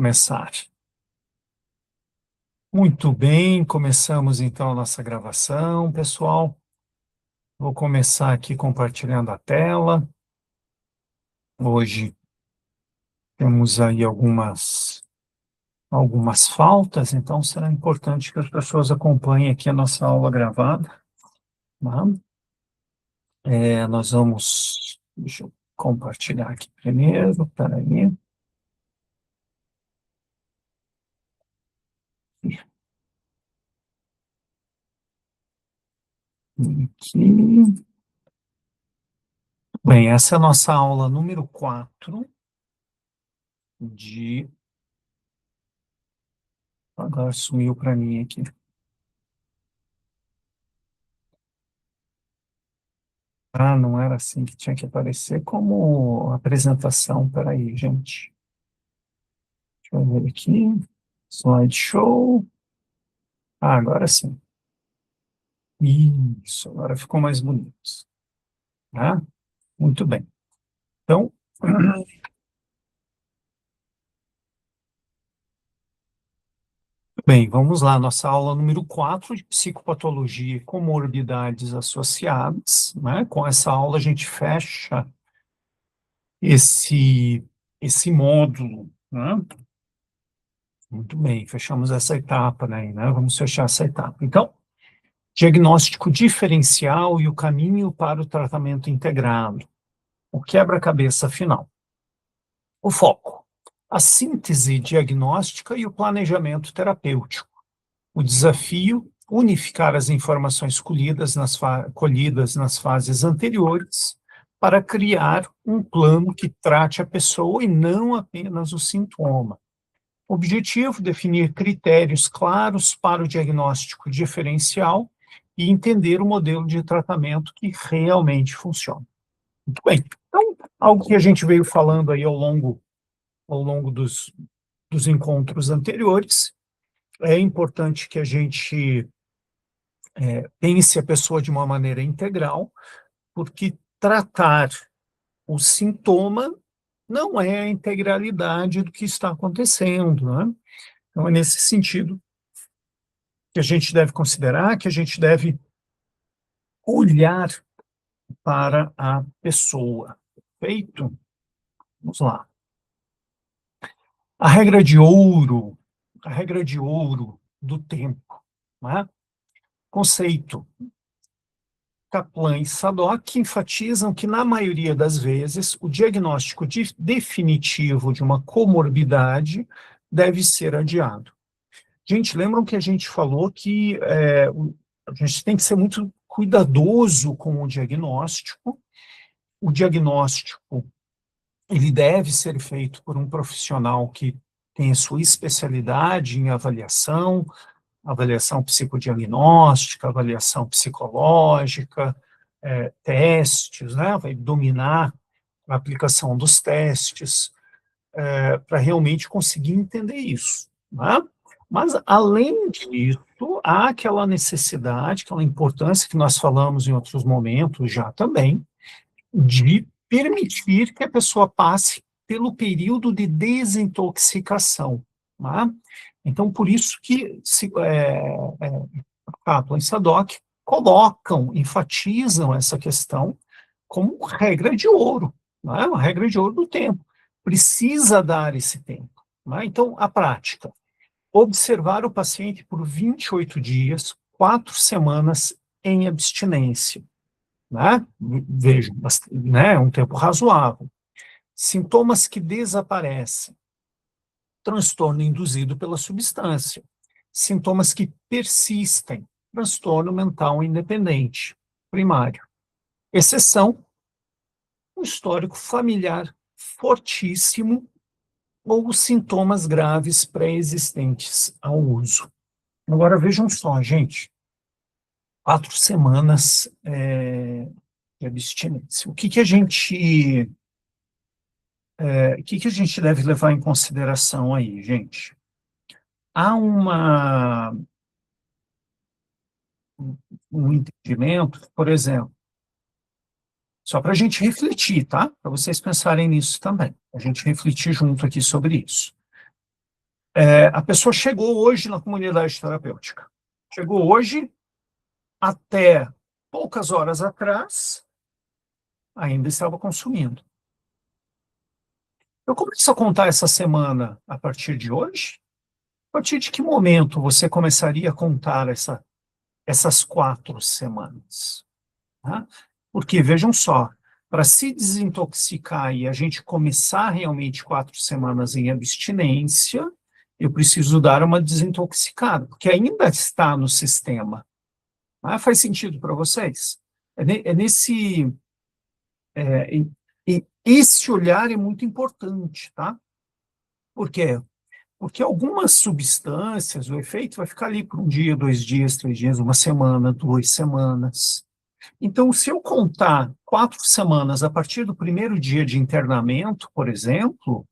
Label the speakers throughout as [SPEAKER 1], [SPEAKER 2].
[SPEAKER 1] começar. Muito bem, começamos então a nossa gravação, pessoal. Vou começar aqui compartilhando a tela. Hoje temos aí algumas faltas, então será importante que as pessoas acompanhem aqui a nossa aula gravada, tá? Deixa eu compartilhar aqui primeiro, peraí. Aqui. Bem, essa é a nossa aula número 4 de... Agora sumiu para mim aqui. Ah, não era assim que tinha que aparecer como apresentação. Peraí, gente. Deixa eu ver aqui. Slideshow. Ah, agora sim. Isso, agora ficou mais bonito. Tá? Muito bem. Então, bem, vamos lá. Nossa aula número 4 de psicopatologia e comorbidades associadas, né? Com essa aula a gente fecha esse módulo, né? Muito bem, fechamos essa etapa, né? Vamos fechar essa etapa. Então, diagnóstico diferencial e o caminho para o tratamento integrado. O quebra-cabeça final. O foco. A síntese diagnóstica e o planejamento terapêutico. O desafio, unificar as informações colhidas nas fases anteriores para criar um plano que trate a pessoa e não apenas o sintoma. Objetivo, definir critérios claros para o diagnóstico diferencial e entender o modelo de tratamento que realmente funciona. Muito bem. Então, algo que a gente veio falando aí ao longo dos encontros anteriores, é importante que a gente pense a pessoa de uma maneira integral, porque tratar o sintoma não é a integralidade do que está acontecendo, né? Então, é nesse sentido que a gente deve considerar, que a gente deve olhar para a pessoa. Perfeito? Vamos lá. A regra de ouro do tempo, né? Conceito. Kaplan e Sadock enfatizam que, na maioria das vezes, o diagnóstico definitivo de uma comorbidade deve ser adiado. Gente, lembram que a gente falou que a gente tem que ser muito cuidadoso com o diagnóstico. O diagnóstico, ele deve ser feito por um profissional que tem a sua especialidade em avaliação psicodiagnóstica, avaliação psicológica, testes, né? Vai dominar a aplicação dos testes, para realmente conseguir entender isso, né? Mas, além disso, há aquela necessidade, aquela importância que nós falamos em outros momentos já também, de permitir que a pessoa passe pelo período de desintoxicação, né? Então, por isso que Kaplan e Sadock enfatizam essa questão como regra de ouro, não é? Uma regra de ouro do tempo. Precisa dar esse tempo, não é? Então, a prática. Observar o paciente por 28 dias, 4 semanas em abstinência, né? Veja, né? Um tempo razoável. Sintomas que desaparecem. Transtorno induzido pela substância. Sintomas que persistem. Transtorno mental independente, primário. Exceção, um histórico familiar fortíssimo ou sintomas graves pré-existentes ao uso. Agora, vejam só, gente, 4 semanas de abstinência. O que a gente deve levar em consideração aí, gente? Há um entendimento, por exemplo, só para a gente refletir, tá? Para vocês pensarem nisso também, a gente refletir junto aqui sobre isso. A pessoa chegou hoje na comunidade terapêutica. Chegou hoje, até poucas horas atrás, ainda estava consumindo. Eu começo a contar essa semana a partir de hoje? A partir de que momento você começaria a contar essas 4 semanas? Tá? Porque, vejam só, para se desintoxicar e a gente começar realmente 4 semanas em abstinência, eu preciso dar uma desintoxicada, porque ainda está no sistema. Faz sentido para vocês? É nesse... esse olhar é muito importante, tá? Por quê? Porque algumas substâncias, o efeito vai ficar ali por 1 dia, 2 dias, 3 dias, 1 semana, 2 semanas. Então, se eu contar 4 semanas a partir do primeiro dia de internamento, por exemplo,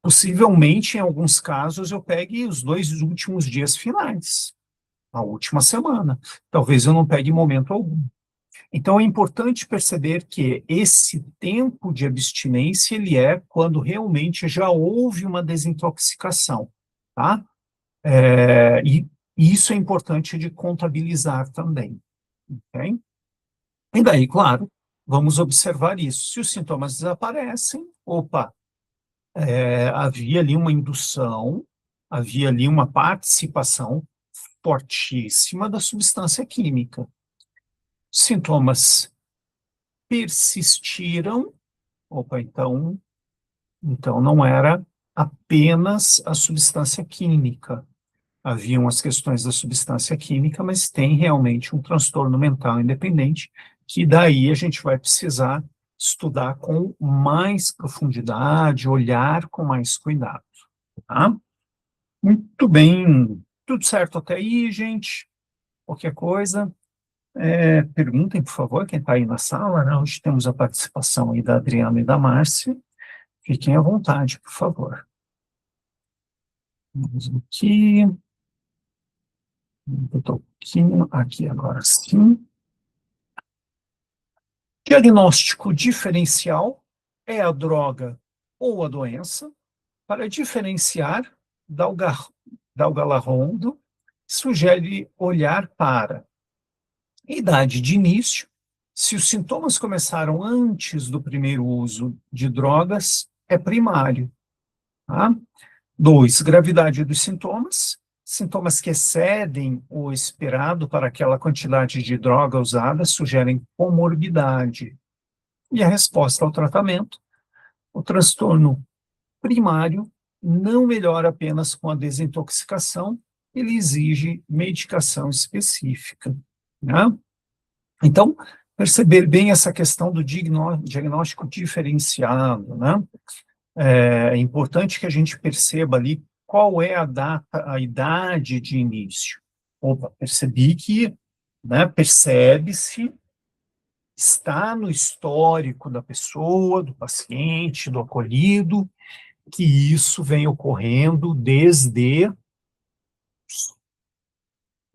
[SPEAKER 1] possivelmente, em alguns casos, eu pegue os 2 últimos dias finais, a última semana. Talvez eu não pegue momento algum. Então, é importante perceber que esse tempo de abstinência, ele é quando realmente já houve uma desintoxicação, tá? E isso é importante de contabilizar também, ok? E daí, claro, vamos observar isso. Se os sintomas desaparecem, opa, havia ali uma indução, havia ali uma participação fortíssima da substância química. Sintomas persistiram, opa, então não era apenas a substância química. Haviam as questões da substância química, mas tem realmente um transtorno mental independente, que daí a gente vai precisar estudar com mais profundidade, olhar com mais cuidado, tá? Muito bem, tudo certo até aí, gente? Qualquer coisa, perguntem, por favor, quem está aí na sala, né? Hoje temos a participação aí da Adriana e da Márcia. Fiquem à vontade, por favor. Vamos aqui. Um pouquinho aqui agora sim. Diagnóstico diferencial é a droga ou a doença. Para diferenciar, Dalgarrondo sugere olhar para idade de início. Se os sintomas começaram antes do primeiro uso de drogas, é primário. Tá? 2, gravidade dos sintomas. Sintomas que excedem o esperado para aquela quantidade de droga usada sugerem comorbidade. E a resposta ao tratamento: o transtorno primário não melhora apenas com a desintoxicação, ele exige medicação específica, né? Então, perceber bem essa questão do diagnóstico diferenciado, né? É importante que a gente perceba ali qual é a data, a idade de início. Opa, percebi que, né, percebe-se, está no histórico da pessoa, do paciente, do acolhido, que isso vem ocorrendo desde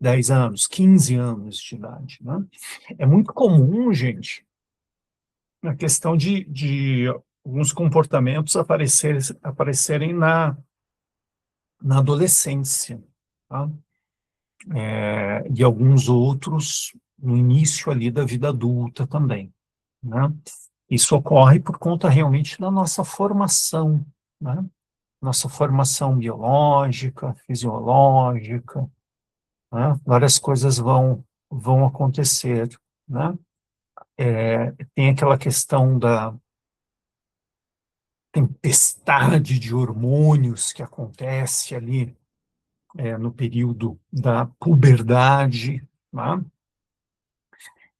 [SPEAKER 1] 10 anos, 15 anos de idade, né? É muito comum, gente, a questão de alguns comportamentos aparecerem na adolescência, tá? E alguns outros no início ali da vida adulta também, né? Isso ocorre por conta realmente da nossa formação, né? Nossa formação biológica, fisiológica, né? Várias coisas vão acontecer, né? Tem aquela questão da tempestade de hormônios que acontece ali no período da puberdade, né?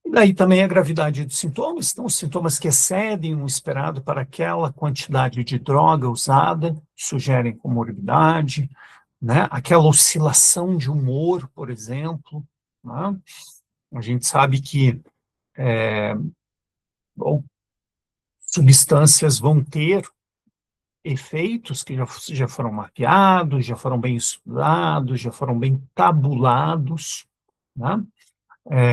[SPEAKER 1] E daí também a gravidade dos sintomas, então os sintomas que excedem o esperado para aquela quantidade de droga usada sugerem comorbidade, né? Aquela oscilação de humor, por exemplo, né? A gente sabe que bom, substâncias vão ter efeitos que já foram mapeados, já foram bem estudados, já foram bem tabulados, né?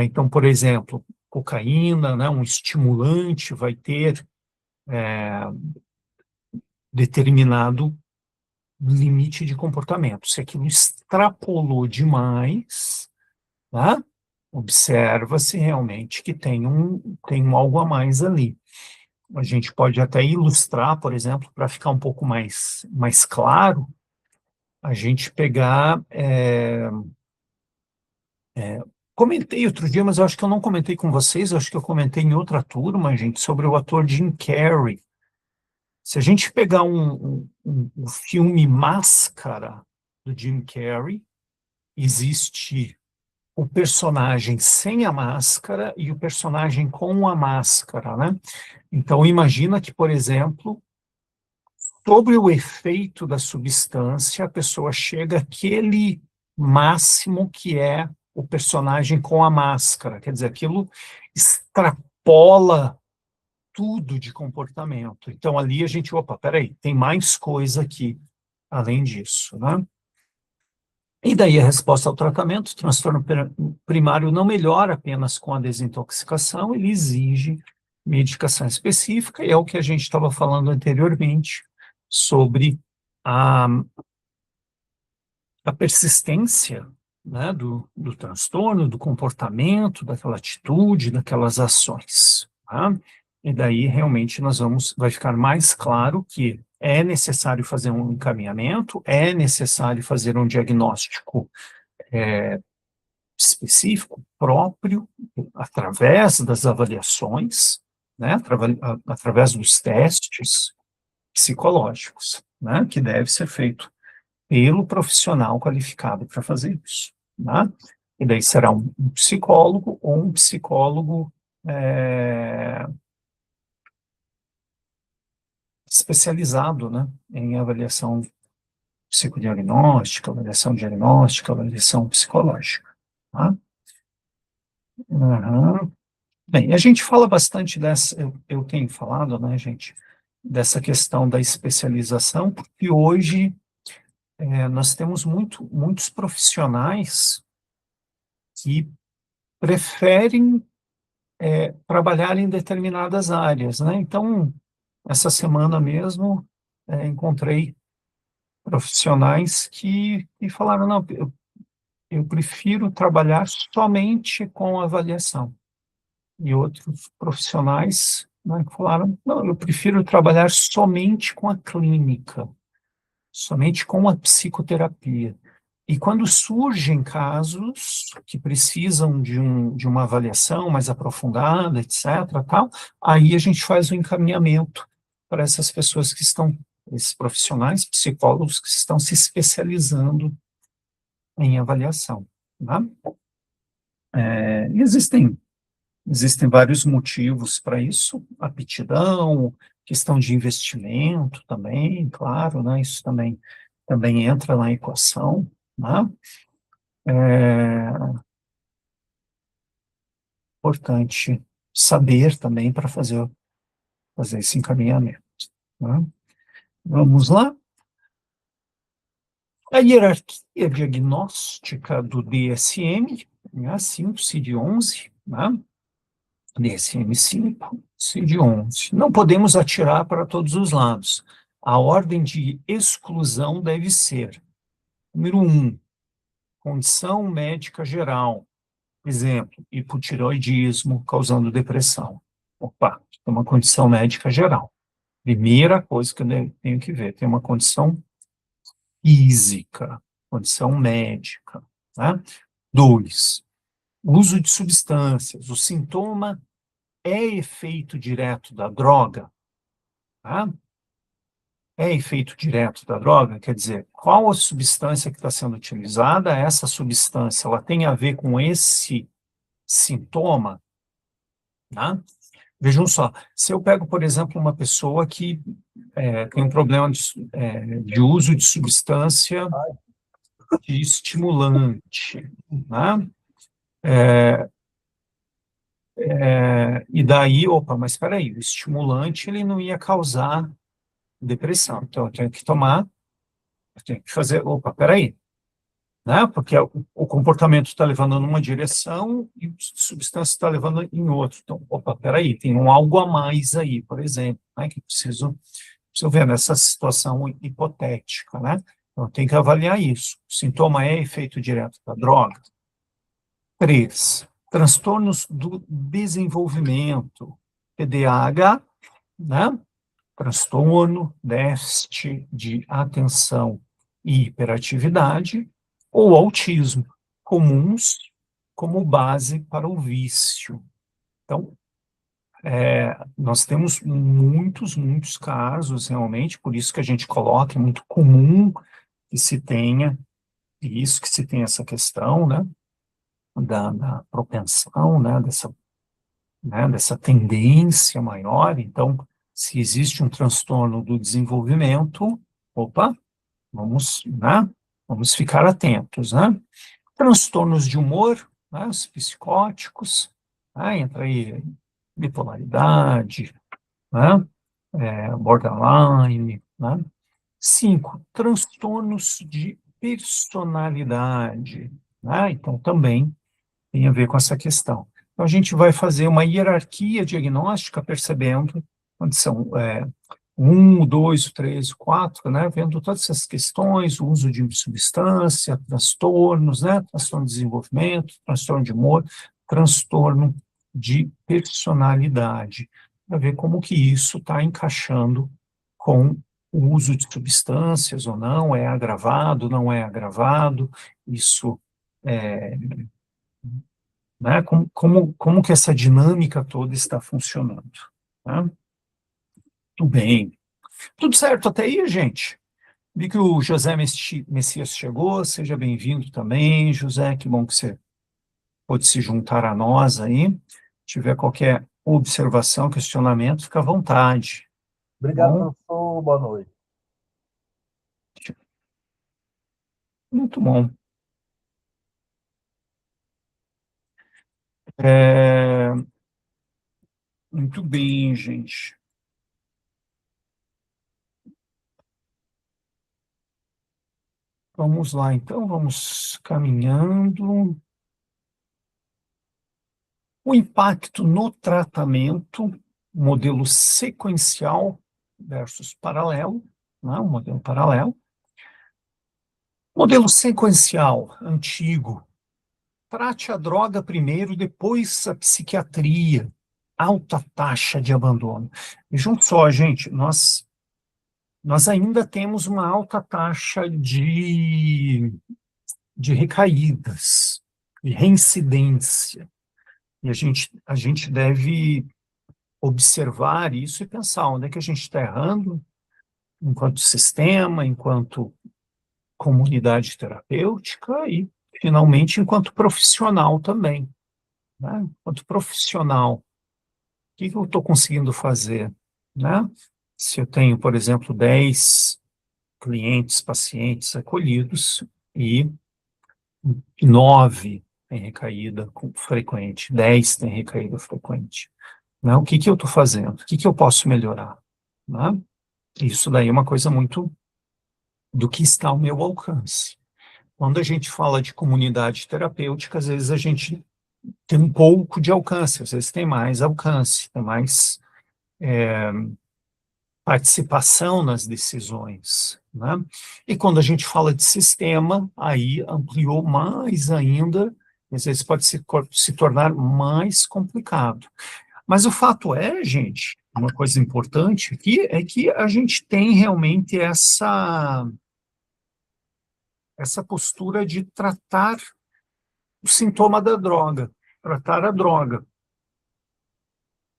[SPEAKER 1] Então, por exemplo, cocaína, né, um estimulante vai ter determinado limite de comportamento. Se aquilo extrapolou demais, tá? Observa-se realmente que tem algo a mais ali. A gente pode até ilustrar, por exemplo, para ficar um pouco mais claro, a gente pegar. Comentei outro dia, mas eu acho que eu não comentei com vocês, eu acho que eu comentei em outra turma, gente, sobre o ator Jim Carrey. Se a gente pegar um filme Máscara, do Jim Carrey, existe o personagem sem a máscara e o personagem com a máscara, né? Então, imagina que, por exemplo, sobre o efeito da substância, a pessoa chega àquele máximo que é o personagem com a máscara. Quer dizer, aquilo extrapola tudo de comportamento. Então, ali a gente, opa, peraí, tem mais coisa aqui além disso, né? E daí a resposta ao tratamento, o transtorno primário não melhora apenas com a desintoxicação, ele exige medicação específica, e é o que a gente estava falando anteriormente sobre a, a persistência, né, do transtorno, do comportamento, daquela atitude, daquelas ações, tá? E daí realmente vai ficar mais claro que é necessário fazer um encaminhamento, é necessário fazer um diagnóstico específico, próprio, através das avaliações, né, através dos testes psicológicos, né, que deve ser feito pelo profissional qualificado para fazer isso, né? E daí será um psicólogo ou um psicólogo especializado, né, em avaliação psicodiagnóstica, avaliação psicológica, tá? Uhum. Bem, a gente fala bastante eu tenho falado, né, gente, dessa questão da especialização, porque hoje nós temos muitos profissionais que preferem trabalhar em determinadas áreas, né? Então, essa semana mesmo, encontrei profissionais que falaram, não, eu prefiro trabalhar somente com avaliação. E outros profissionais, né, que falaram, não, eu prefiro trabalhar somente com a clínica, somente com a psicoterapia. E quando surgem casos que precisam de uma avaliação mais aprofundada, etc., tal, aí a gente faz o encaminhamento para essas pessoas esses profissionais, psicólogos que estão se especializando em avaliação, tá? Existem vários motivos para isso, aptidão, questão de investimento também, claro, né? Isso também entra na equação, né? É importante saber também para fazer esse encaminhamento, né? Vamos lá? A hierarquia diagnóstica do DSM, né? 5, CID-11, né? DSM-5, CID-11. Não podemos atirar para todos os lados. A ordem de exclusão deve ser: número 1, condição médica geral. Exemplo, hipotireoidismo causando depressão. Opa, é uma condição médica geral. Primeira coisa que eu tenho que ver, tem uma condição física, condição médica, né? 2, uso de substâncias. O sintoma é efeito direto da droga, tá? É efeito direto da droga, quer dizer, qual a substância que está sendo utilizada? Essa substância, ela tem a ver com esse sintoma, tá? Vejam só, se eu pego, por exemplo, uma pessoa que tem um problema de uso de substância de estimulante, né? E daí, opa, mas espera aí, o estimulante ele não ia causar depressão, então eu tenho que fazer, opa, espera aí, né? Porque o comportamento está levando numa direção e a substância está levando em outra. Então, opa, espera aí, tem algo a mais aí, por exemplo, né, que eu preciso Se eu ver nessa situação hipotética, né? Então, tem que avaliar isso. O sintoma é efeito direto da droga? 3, transtornos do desenvolvimento, TDAH, né? Transtorno, déficit de atenção e hiperatividade, ou autismo, comuns como base para o vício. Então, nós temos muitos casos, realmente, por isso que a gente coloca, é muito comum que se tenha isso, que se tenha essa questão, né, da propensão, dessa tendência maior. Então, se existe um transtorno do desenvolvimento, opa, vamos ficar atentos, né? Transtornos de humor, né, os psicóticos, né, entra aí bipolaridade, né, borderline, né? 5, transtornos de personalidade, né? Então, também tem a ver com essa questão. Então, a gente vai fazer uma hierarquia diagnóstica, percebendo onde são 1, 2, 3, 4, né? Vendo todas essas questões, o uso de substância, transtornos, né? Transtorno de desenvolvimento, transtorno de humor, transtorno de personalidade, para ver como que isso está encaixando com o uso de substâncias ou não, é agravado, não é agravado, isso né? Como que essa dinâmica toda está funcionando, né? Tudo bem. Tudo certo até aí, gente? Vi que o José Messias chegou, seja bem-vindo também, José, que bom que você pôde se juntar a nós aí. Se tiver qualquer observação, questionamento, fica à vontade.
[SPEAKER 2] Obrigado,
[SPEAKER 1] Bom,
[SPEAKER 2] professor. Boa noite.
[SPEAKER 1] muito bom. É, muito bem, gente. Vamos lá, então, vamos caminhando. O impacto no tratamento, modelo sequencial versus paralelo, né, um modelo paralelo. Modelo sequencial, antigo, trate a droga primeiro, depois a psiquiatria, alta taxa de abandono. Vejam só, gente, nós ainda temos uma alta taxa de recaídas, de reincidência, e a gente deve observar isso e pensar onde é que a gente está errando, enquanto sistema, enquanto comunidade terapêutica e, finalmente, enquanto profissional também, né? Enquanto profissional, o que eu estou conseguindo fazer, né? Se eu tenho, por exemplo, 10 clientes, pacientes acolhidos e 9 têm recaída frequente, 10 têm recaída frequente, né? O que eu estou fazendo? O que eu posso melhorar, né? Isso daí é uma coisa muito do que está ao meu alcance. Quando a gente fala de comunidade terapêutica, às vezes a gente tem um pouco de alcance, às vezes tem mais alcance, tem mais participação nas decisões, né? E quando a gente fala de sistema, aí ampliou mais ainda, às vezes pode se tornar mais complicado. Mas o fato é, gente, uma coisa importante aqui é que a gente tem realmente essa postura de tratar o sintoma da droga, tratar a droga.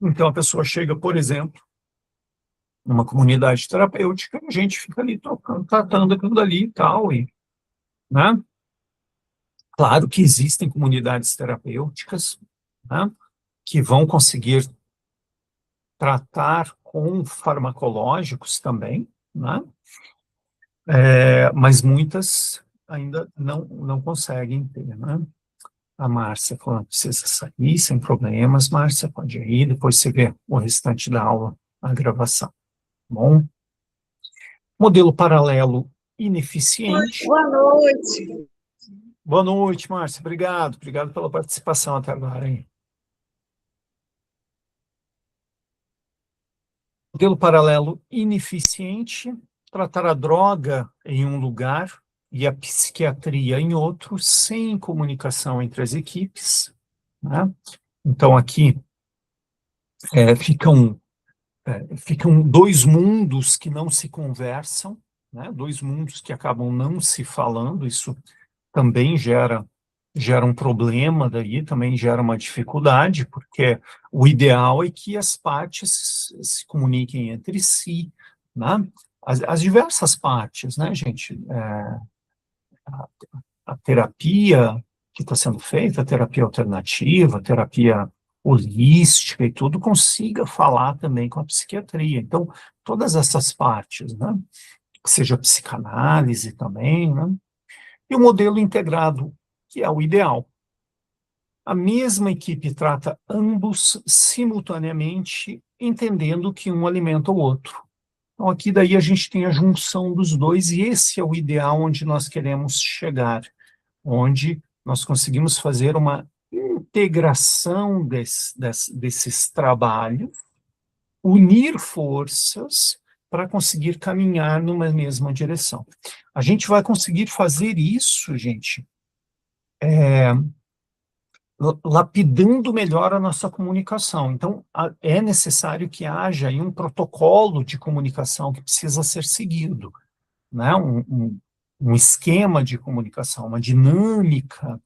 [SPEAKER 1] Então, a pessoa chega, por exemplo, numa comunidade terapêutica, a gente fica ali tocando, tratando aquilo dali e tal, né? Claro que existem comunidades terapêuticas, né, que vão conseguir tratar com farmacológicos também, né? Mas muitas ainda não conseguem ter, né? A Márcia falando, precisa sair sem problemas, Márcia, pode ir, depois você vê o restante da aula, a gravação. Tá bom? Modelo paralelo ineficiente.
[SPEAKER 3] Boa noite.
[SPEAKER 1] Boa noite, Márcia, obrigado pela participação até agora, hein? Modelo paralelo ineficiente, tratar a droga em um lugar e a psiquiatria em outro, sem comunicação entre as equipes, né? Então, aqui ficam dois mundos que não se conversam, né? Dois mundos que acabam não se falando, isso também gera um problema daí, também gera uma dificuldade, porque o ideal é que as partes se comuniquem entre si, né? As diversas partes, né, gente? A terapia que está sendo feita, a terapia alternativa, a terapia holística e tudo, consiga falar também com a psiquiatria. Então, todas essas partes, né? Que seja a psicanálise também, né? E o modelo integrado, que é o ideal. A mesma equipe trata ambos simultaneamente, entendendo que um alimenta o outro. Então, aqui daí a gente tem a junção dos dois, e esse é o ideal onde nós queremos chegar, onde nós conseguimos fazer uma integração desses trabalhos, unir forças para conseguir caminhar numa mesma direção. A gente vai conseguir fazer isso, gente, lapidando melhor a nossa comunicação. Então, é necessário que haja aí um protocolo de comunicação que precisa ser seguido, né? Um esquema de comunicação, uma dinâmica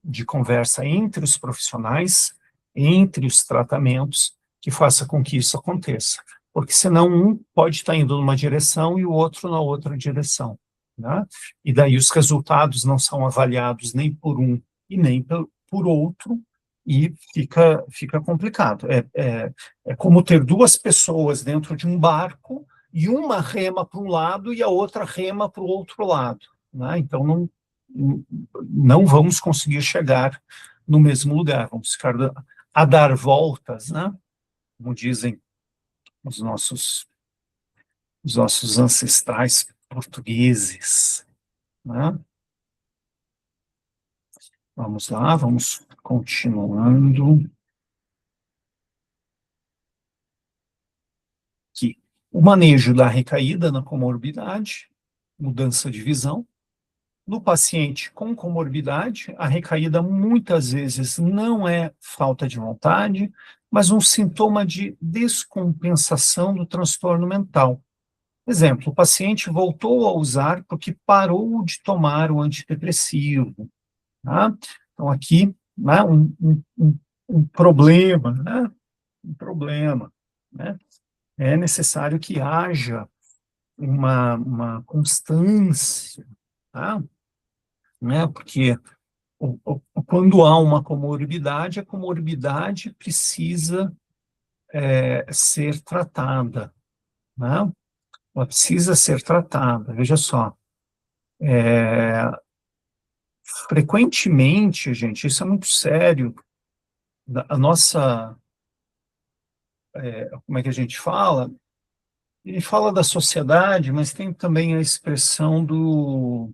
[SPEAKER 1] de conversa entre os profissionais, entre os tratamentos, que faça com que isso aconteça. Porque senão um pode estar indo numa direção e o outro na outra direção, né? E daí os resultados não são avaliados nem por um e nem por outro, e fica complicado. É como ter duas pessoas dentro de um barco e uma rema para um lado e a outra rema para o outro lado, né? Então, não vamos conseguir chegar no mesmo lugar, vamos ficar a dar voltas, né? Como dizem os nossos ancestrais portugueses, né? Vamos lá, vamos continuando. Aqui, o manejo da recaída na comorbidade, mudança de visão. No paciente com comorbidade, a recaída muitas vezes não é falta de vontade, mas um sintoma de descompensação do transtorno mental. Exemplo, o paciente voltou a usar porque parou de tomar o antidepressivo, tá? Então, aqui, né, um problema, né? Um problema, né? É necessário que haja uma constância, tá? Né? Porque quando há uma comorbidade, a comorbidade precisa ser tratada, né? Ela precisa ser tratada. Veja só, frequentemente, gente, isso é muito sério, a nossa, como é que a gente fala? Ele fala da sociedade, mas tem também a expressão do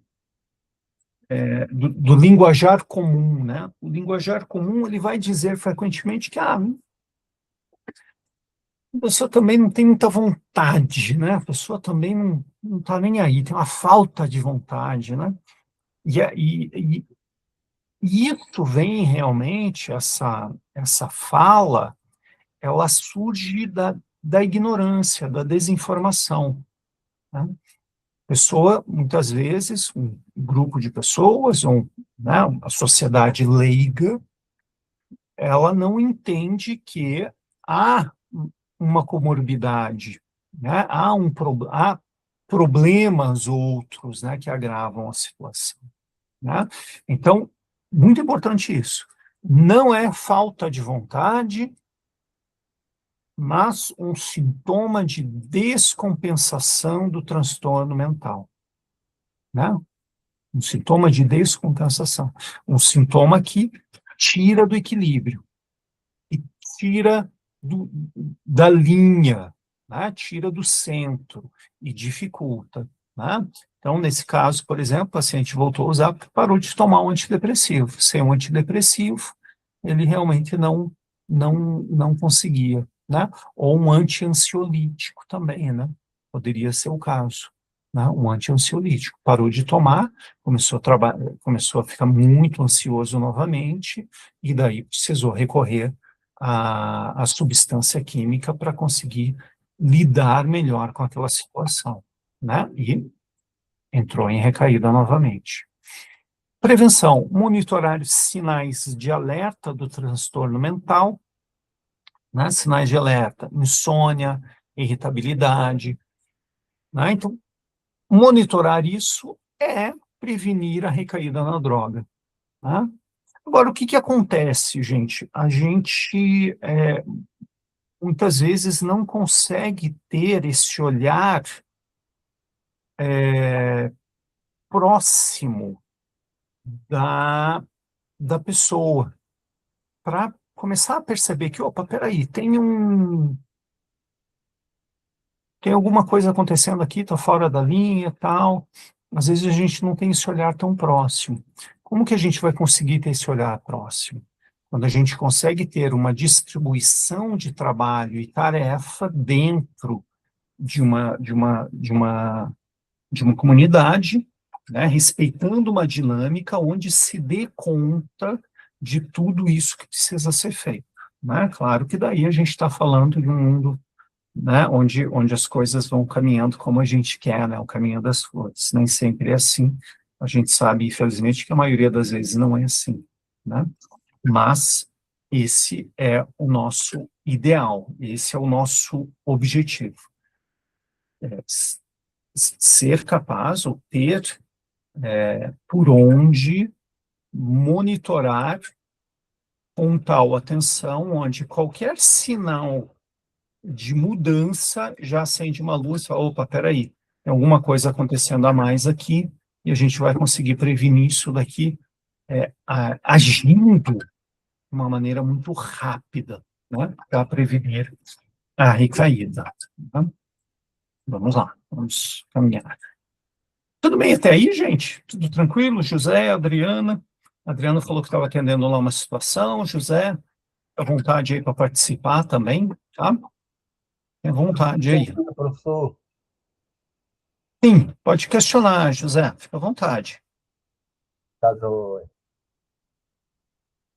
[SPEAKER 1] linguajar comum, né? O linguajar comum, ele vai dizer frequentemente que a pessoa também não tem muita vontade, né? A pessoa também não está nem aí, tem uma falta de vontade, né? E isso vem realmente, essa fala, ela surge da ignorância, da desinformação, né? Pessoa, muitas vezes, um grupo de pessoas, né, a sociedade leiga, ela não entende que há uma comorbidade, né, há problemas outros, né, que agravam a situação, né? Então, muito importante isso. Não é falta de vontade, mas um sintoma de descompensação do transtorno mental, né? Um sintoma de descompensação, um sintoma que tira do equilíbrio, e tira da linha, né? Tira do centro e dificulta, né? Então, nesse caso, por exemplo, o paciente voltou a usar porque parou de tomar um antidepressivo. Sem um antidepressivo, ele realmente não conseguia, né? Ou um anti-ansiolítico também, né? Poderia ser o caso, né? Um anti-ansiolítico. Parou de tomar, começou a ficar muito ansioso novamente, e daí precisou recorrer à substância química para conseguir lidar melhor com aquela situação, né? E entrou em recaída novamente. Prevenção: monitorar sinais de alerta do transtorno mental, né? Sinais de alerta, insônia, irritabilidade, né? Então, monitorar isso é prevenir a recaída na droga, né? Agora, o que que acontece, gente? A gente muitas vezes não consegue ter esse olhar próximo da, da pessoa, para começar a perceber que, opa, peraí, tem alguma coisa acontecendo aqui, está fora da linha, tal. Às vezes a gente não tem esse olhar tão próximo. Como que a gente vai conseguir ter esse olhar próximo? Quando a gente consegue ter uma distribuição de trabalho e tarefa dentro de uma comunidade, né, respeitando uma dinâmica onde se dê conta de tudo isso que precisa ser feito, né? Claro que daí a gente está falando de um mundo, né, onde as coisas vão caminhando como a gente quer, né, o caminho das flores. Nem sempre é assim. A gente sabe, infelizmente, que a maioria das vezes não é assim, né? Mas esse é o nosso ideal, esse é o nosso objetivo. Ser capaz ou ter por onde monitorar com tal atenção, onde qualquer sinal de mudança já acende uma luz e fala, opa, peraí, tem alguma coisa acontecendo a mais aqui, e a gente vai conseguir prevenir isso daqui agindo de uma maneira muito rápida, né, para prevenir a recaída. Tá? Vamos lá, vamos caminhar. Tudo bem até aí, gente? Tudo tranquilo? José, Adriana? Adriana falou que estava atendendo lá uma situação. José, à vontade aí para participar também, tá? Tem vontade aí.
[SPEAKER 2] Professor,
[SPEAKER 1] Sim, pode questionar, José, fica à vontade.
[SPEAKER 2] caso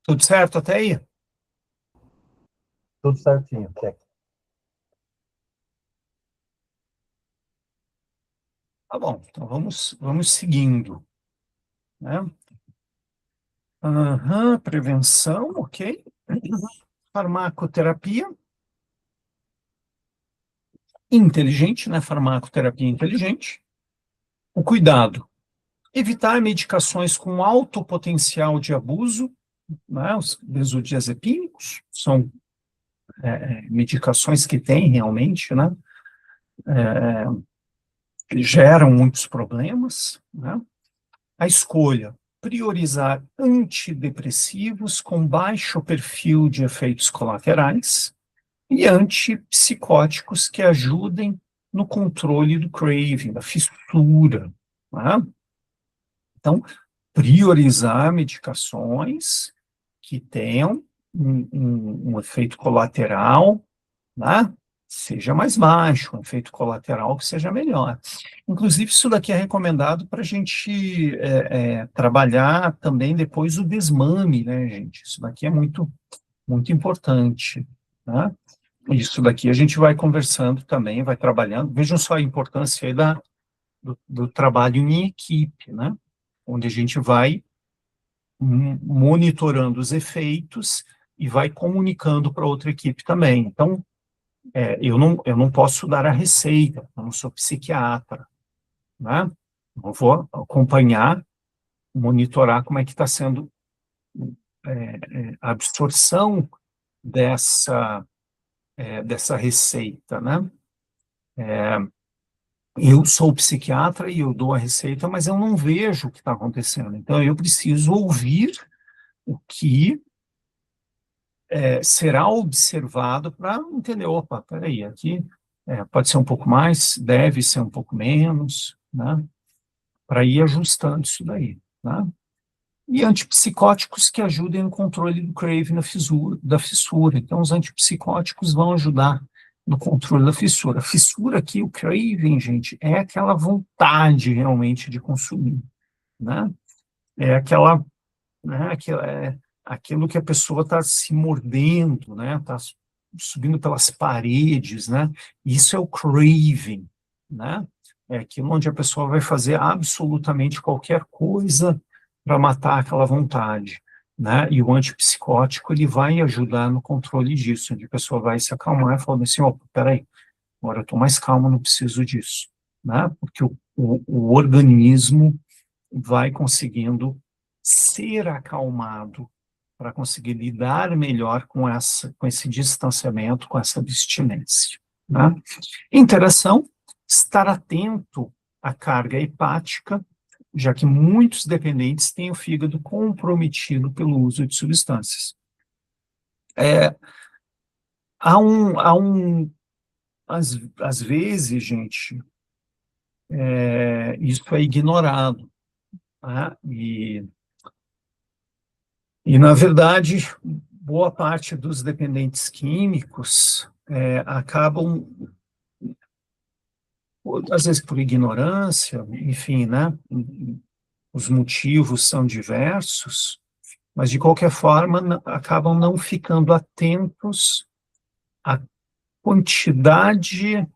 [SPEAKER 1] Tudo certo até aí?
[SPEAKER 2] tudo certinho, check.
[SPEAKER 1] Tá bom, então vamos seguindo, né? Aham, prevenção, ok. Farmacoterapia inteligente, né? Farmacoterapia inteligente. O cuidado: evitar medicações com alto potencial de abuso, né? Os benzodiazepínicos são medicações que têm realmente, né? Que geram muitos problemas, né? A escolha: priorizar antidepressivos com baixo perfil de efeitos colaterais e antipsicóticos que ajudem no controle do craving, da fissura, né? Então, priorizar medicações que tenham um efeito colateral, né, seja mais baixo, um efeito colateral que seja melhor. Inclusive, isso daqui é recomendado para a gente trabalhar também depois o desmame, né, gente? Isso daqui é muito, muito importante, né? Isso daqui a gente vai conversando também, vai trabalhando. Vejam só a importância aí do trabalho em equipe, né? Onde a gente vai monitorando os efeitos e vai comunicando para outra equipe também. Então, eu não posso dar a receita, eu não sou psiquiatra, né? Eu vou acompanhar, monitorar como é que está sendo a absorção dessa receita, né? Eu sou psiquiatra e eu dou a receita, mas eu não vejo o que está acontecendo. Então, eu preciso ouvir o que será observado para entender, opa, peraí, aqui pode ser um pouco mais, deve ser um pouco menos, né? Para ir ajustando isso daí, né? e antipsicóticos que ajudem no controle do craving da fissura. Então, os antipsicóticos vão ajudar no controle da fissura. A fissura aqui, o craving, gente, é aquela vontade realmente de consumir, né? É aquela, né, aquilo que a pessoa está se mordendo, né? Está subindo pelas paredes, né? Isso é o craving, né? É aquilo onde a pessoa vai fazer absolutamente qualquer coisa para matar aquela vontade, né? E o antipsicótico, ele vai ajudar no controle disso, onde a pessoa vai se acalmar e falar assim, opa, peraí, agora eu estou mais calmo, não preciso disso, né? Porque o organismo vai conseguindo ser acalmado para conseguir lidar melhor com esse distanciamento, com essa abstinência, né? Interação, estar atento à carga hepática, já que muitos dependentes têm o fígado comprometido pelo uso de substâncias. Às vezes, gente, isso é ignorado, né? E, na verdade, boa parte dos dependentes químicos acabam, às vezes por ignorância, enfim, né? Os motivos são diversos, mas, de qualquer forma, acabam não ficando atentos à quantidade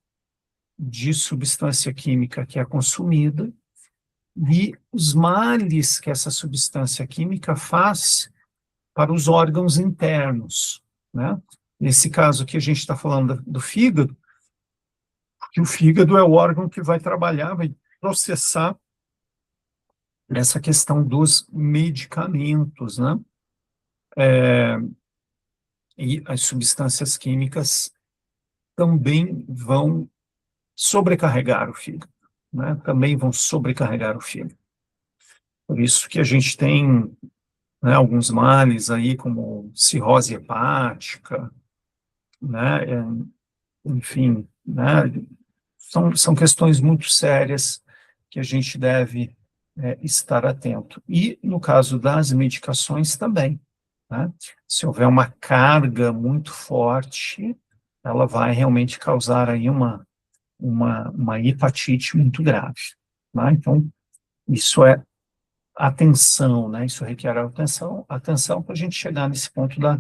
[SPEAKER 1] de substância química que é consumida e os males que essa substância química faz para os órgãos internos, né? Nesse caso aqui, a gente está falando do fígado, porque o fígado é o órgão que vai trabalhar, vai processar essa questão dos medicamentos, né? E as substâncias químicas também vão sobrecarregar o fígado, né? Também vão sobrecarregar o fígado. Por isso que a gente tem, né, alguns males aí, como cirrose hepática, né? Enfim, né? São questões muito sérias que a gente deve estar atento. E, no caso das medicações, também, né? Se houver uma carga muito forte, ela vai realmente causar aí uma hepatite muito grave, né? Então, isso é atenção, né? Isso requer atenção para a gente chegar nesse ponto da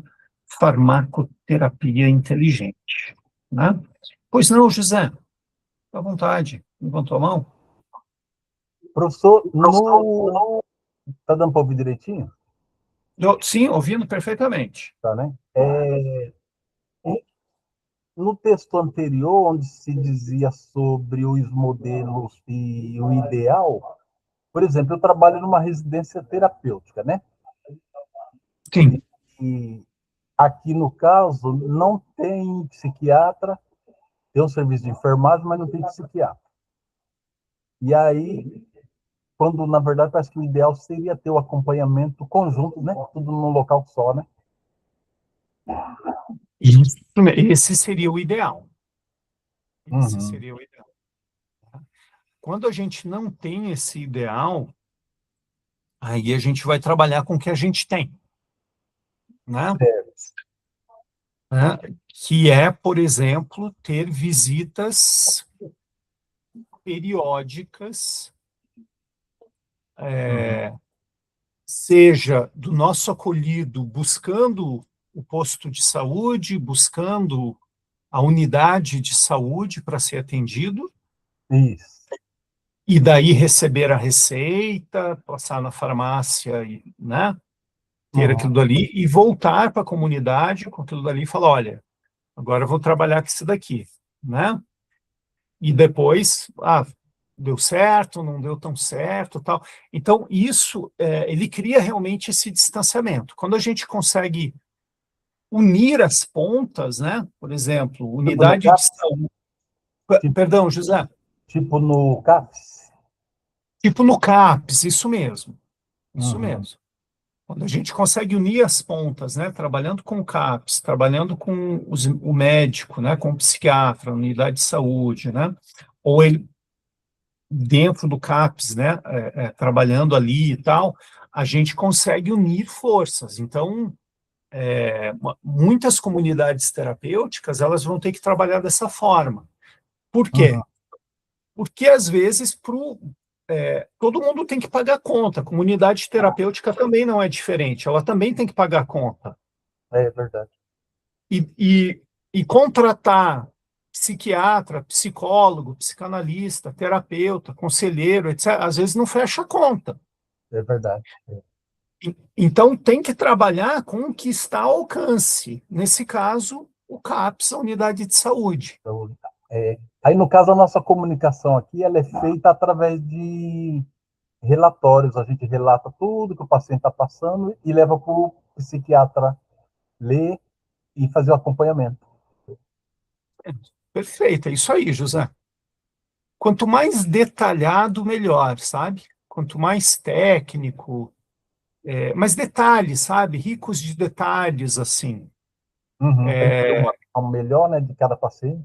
[SPEAKER 1] farmacoterapia inteligente, né? Pois não, José, à vontade, levantou a mão?
[SPEAKER 2] Professor, no... Tá dando para ouvir direitinho?
[SPEAKER 1] Sim, ouvindo perfeitamente.
[SPEAKER 2] Tá, né? No texto anterior, onde se dizia sobre os modelos e o ideal, por exemplo, eu trabalho numa residência terapêutica, né?
[SPEAKER 1] Sim.
[SPEAKER 2] E aqui, no caso, não tem psiquiatra, tem um serviço de enfermagem, mas não tem psiquiatra. E aí, quando, na verdade, parece que o ideal seria ter o acompanhamento conjunto, né? Tudo num local só, né?
[SPEAKER 1] Esse seria o ideal. Esse
[SPEAKER 2] Uhum.
[SPEAKER 1] seria o ideal. Quando a gente não tem esse ideal, aí a gente vai trabalhar com o que a gente tem, né? Que é, por exemplo, ter visitas periódicas, seja do nosso acolhido buscando o posto de saúde, buscando a unidade de saúde para ser atendido,
[SPEAKER 2] Isso.
[SPEAKER 1] e daí receber a receita, passar na farmácia, né? Ter aquilo dali e voltar para a comunidade com aquilo dali e falar, olha, agora eu vou trabalhar com isso daqui, né? E depois, deu certo, não deu tão certo, tal. Então, isso, ele cria realmente esse distanciamento. Quando a gente consegue unir as pontas, né? Por exemplo,
[SPEAKER 2] Tipo no
[SPEAKER 1] unidade de
[SPEAKER 2] CAPS?
[SPEAKER 1] saúde.
[SPEAKER 2] Tipo,
[SPEAKER 1] Perdão, José.
[SPEAKER 2] tipo no CAPS?
[SPEAKER 1] Tipo no CAPS, isso mesmo. Isso
[SPEAKER 2] Uhum.
[SPEAKER 1] mesmo. Quando a gente consegue unir as pontas, né, trabalhando com o CAPS, trabalhando com o médico, né, com o psiquiatra, a unidade de saúde, né, ou ele dentro do CAPS, né, trabalhando ali e tal, a gente consegue unir forças. Então, muitas comunidades terapêuticas, elas vão ter que trabalhar dessa forma. Por quê?
[SPEAKER 2] Uhum.
[SPEAKER 1] Porque, às vezes, todo mundo tem que pagar conta. A comunidade terapêutica também não é diferente, ela também tem que pagar conta.
[SPEAKER 2] É verdade.
[SPEAKER 1] E contratar psiquiatra, psicólogo, psicanalista, terapeuta, conselheiro, etc., às vezes não fecha a conta.
[SPEAKER 2] É verdade.
[SPEAKER 1] Então, tem que trabalhar com o que está ao alcance. Nesse caso, o CAPS, a unidade de saúde.
[SPEAKER 2] Então, aí, no caso, a nossa comunicação aqui, ela é feita através de relatórios. A gente relata tudo que o paciente está passando e leva para o psiquiatra ler e fazer o acompanhamento.
[SPEAKER 1] Perfeito, é isso aí, José. Quanto mais detalhado, melhor, sabe? Quanto mais técnico, mais detalhes, sabe? Ricos de detalhes, assim.
[SPEAKER 2] Uhum. Para a gente ter uma visão melhor, né, de cada paciente.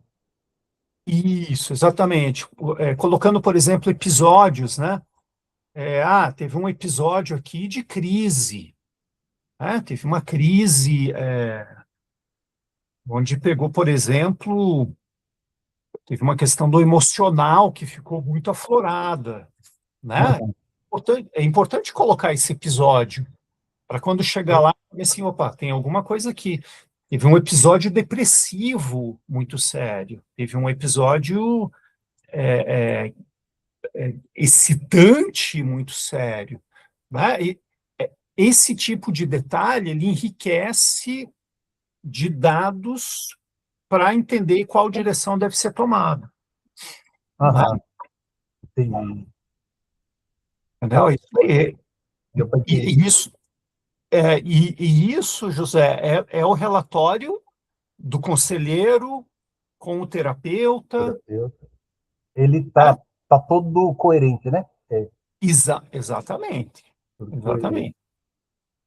[SPEAKER 1] Isso, exatamente. Colocando, por exemplo, episódios, né? Teve um episódio aqui de crise. Teve uma crise onde pegou, por exemplo, teve uma questão do emocional que ficou muito aflorada, né?
[SPEAKER 2] Uhum.
[SPEAKER 1] É importante colocar esse episódio para quando chegar lá, assim, opa, tem alguma coisa aqui. Teve um episódio depressivo muito sério. Teve um episódio excitante muito sério, né? Esse tipo de detalhe, ele enriquece de dados para entender qual direção deve ser tomada. Né?
[SPEAKER 2] Aham. Entendi.
[SPEAKER 1] Entendeu?
[SPEAKER 2] Não, deu para entender.
[SPEAKER 1] E isso, José, é o relatório do conselheiro com o terapeuta.
[SPEAKER 2] Terapeuta. Ele
[SPEAKER 1] Né?
[SPEAKER 2] tá todo coerente, né?
[SPEAKER 1] Exatamente.
[SPEAKER 2] Tudo coerente.
[SPEAKER 1] Exatamente.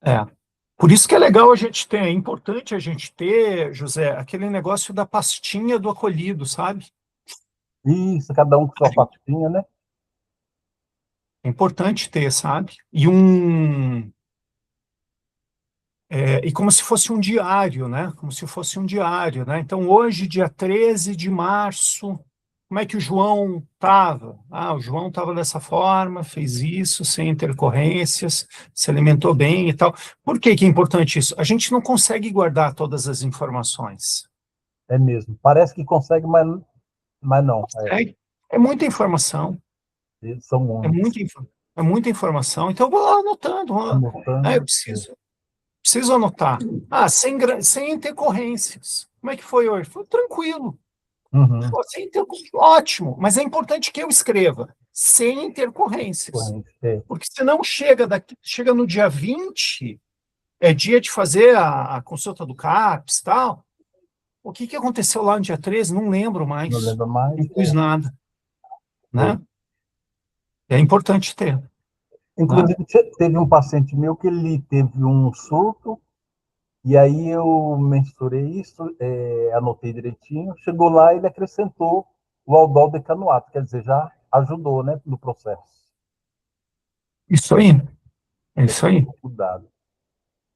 [SPEAKER 1] É. Por isso que é legal a gente ter, é importante a gente ter, José, aquele negócio da pastinha do acolhido, sabe?
[SPEAKER 2] Isso, cada um com sua pastinha, né?
[SPEAKER 1] É importante ter, sabe? E como se fosse um diário, né? Como se fosse um diário, né? Então, hoje, dia 13 de março, como é que o João estava? O João estava dessa forma, fez isso, sem intercorrências, se alimentou bem e tal. Por que que é importante isso? A gente não consegue guardar todas as informações.
[SPEAKER 2] É mesmo. Parece que consegue, mas não.
[SPEAKER 1] É muita informação,
[SPEAKER 2] São
[SPEAKER 1] é
[SPEAKER 2] muitos.
[SPEAKER 1] muita, é muita informação. Então, eu vou lá anotando. Eu
[SPEAKER 2] Anotando.
[SPEAKER 1] preciso anotar. Sem intercorrências. Como é que foi hoje? Foi tranquilo.
[SPEAKER 2] Uhum.
[SPEAKER 1] Pô, sem intercorrências, ótimo. Mas é importante que eu escreva sem intercorrências.
[SPEAKER 2] É.
[SPEAKER 1] Porque senão chega no dia 20, é dia de fazer a consulta do CAPS e tal. O que aconteceu lá no dia 13? Não lembro
[SPEAKER 2] Não
[SPEAKER 1] mais.
[SPEAKER 2] lembro mais.
[SPEAKER 1] Não pus nada.
[SPEAKER 2] É.
[SPEAKER 1] Né? É importante ter. Né?
[SPEAKER 2] Inclusive, teve um paciente meu que ele teve um surto, e aí eu mensurei isso, anotei direitinho. Chegou lá, ele acrescentou o aldol decanoato, quer dizer, já ajudou, né, no processo.
[SPEAKER 1] Isso aí. É isso aí.
[SPEAKER 2] Cuidado.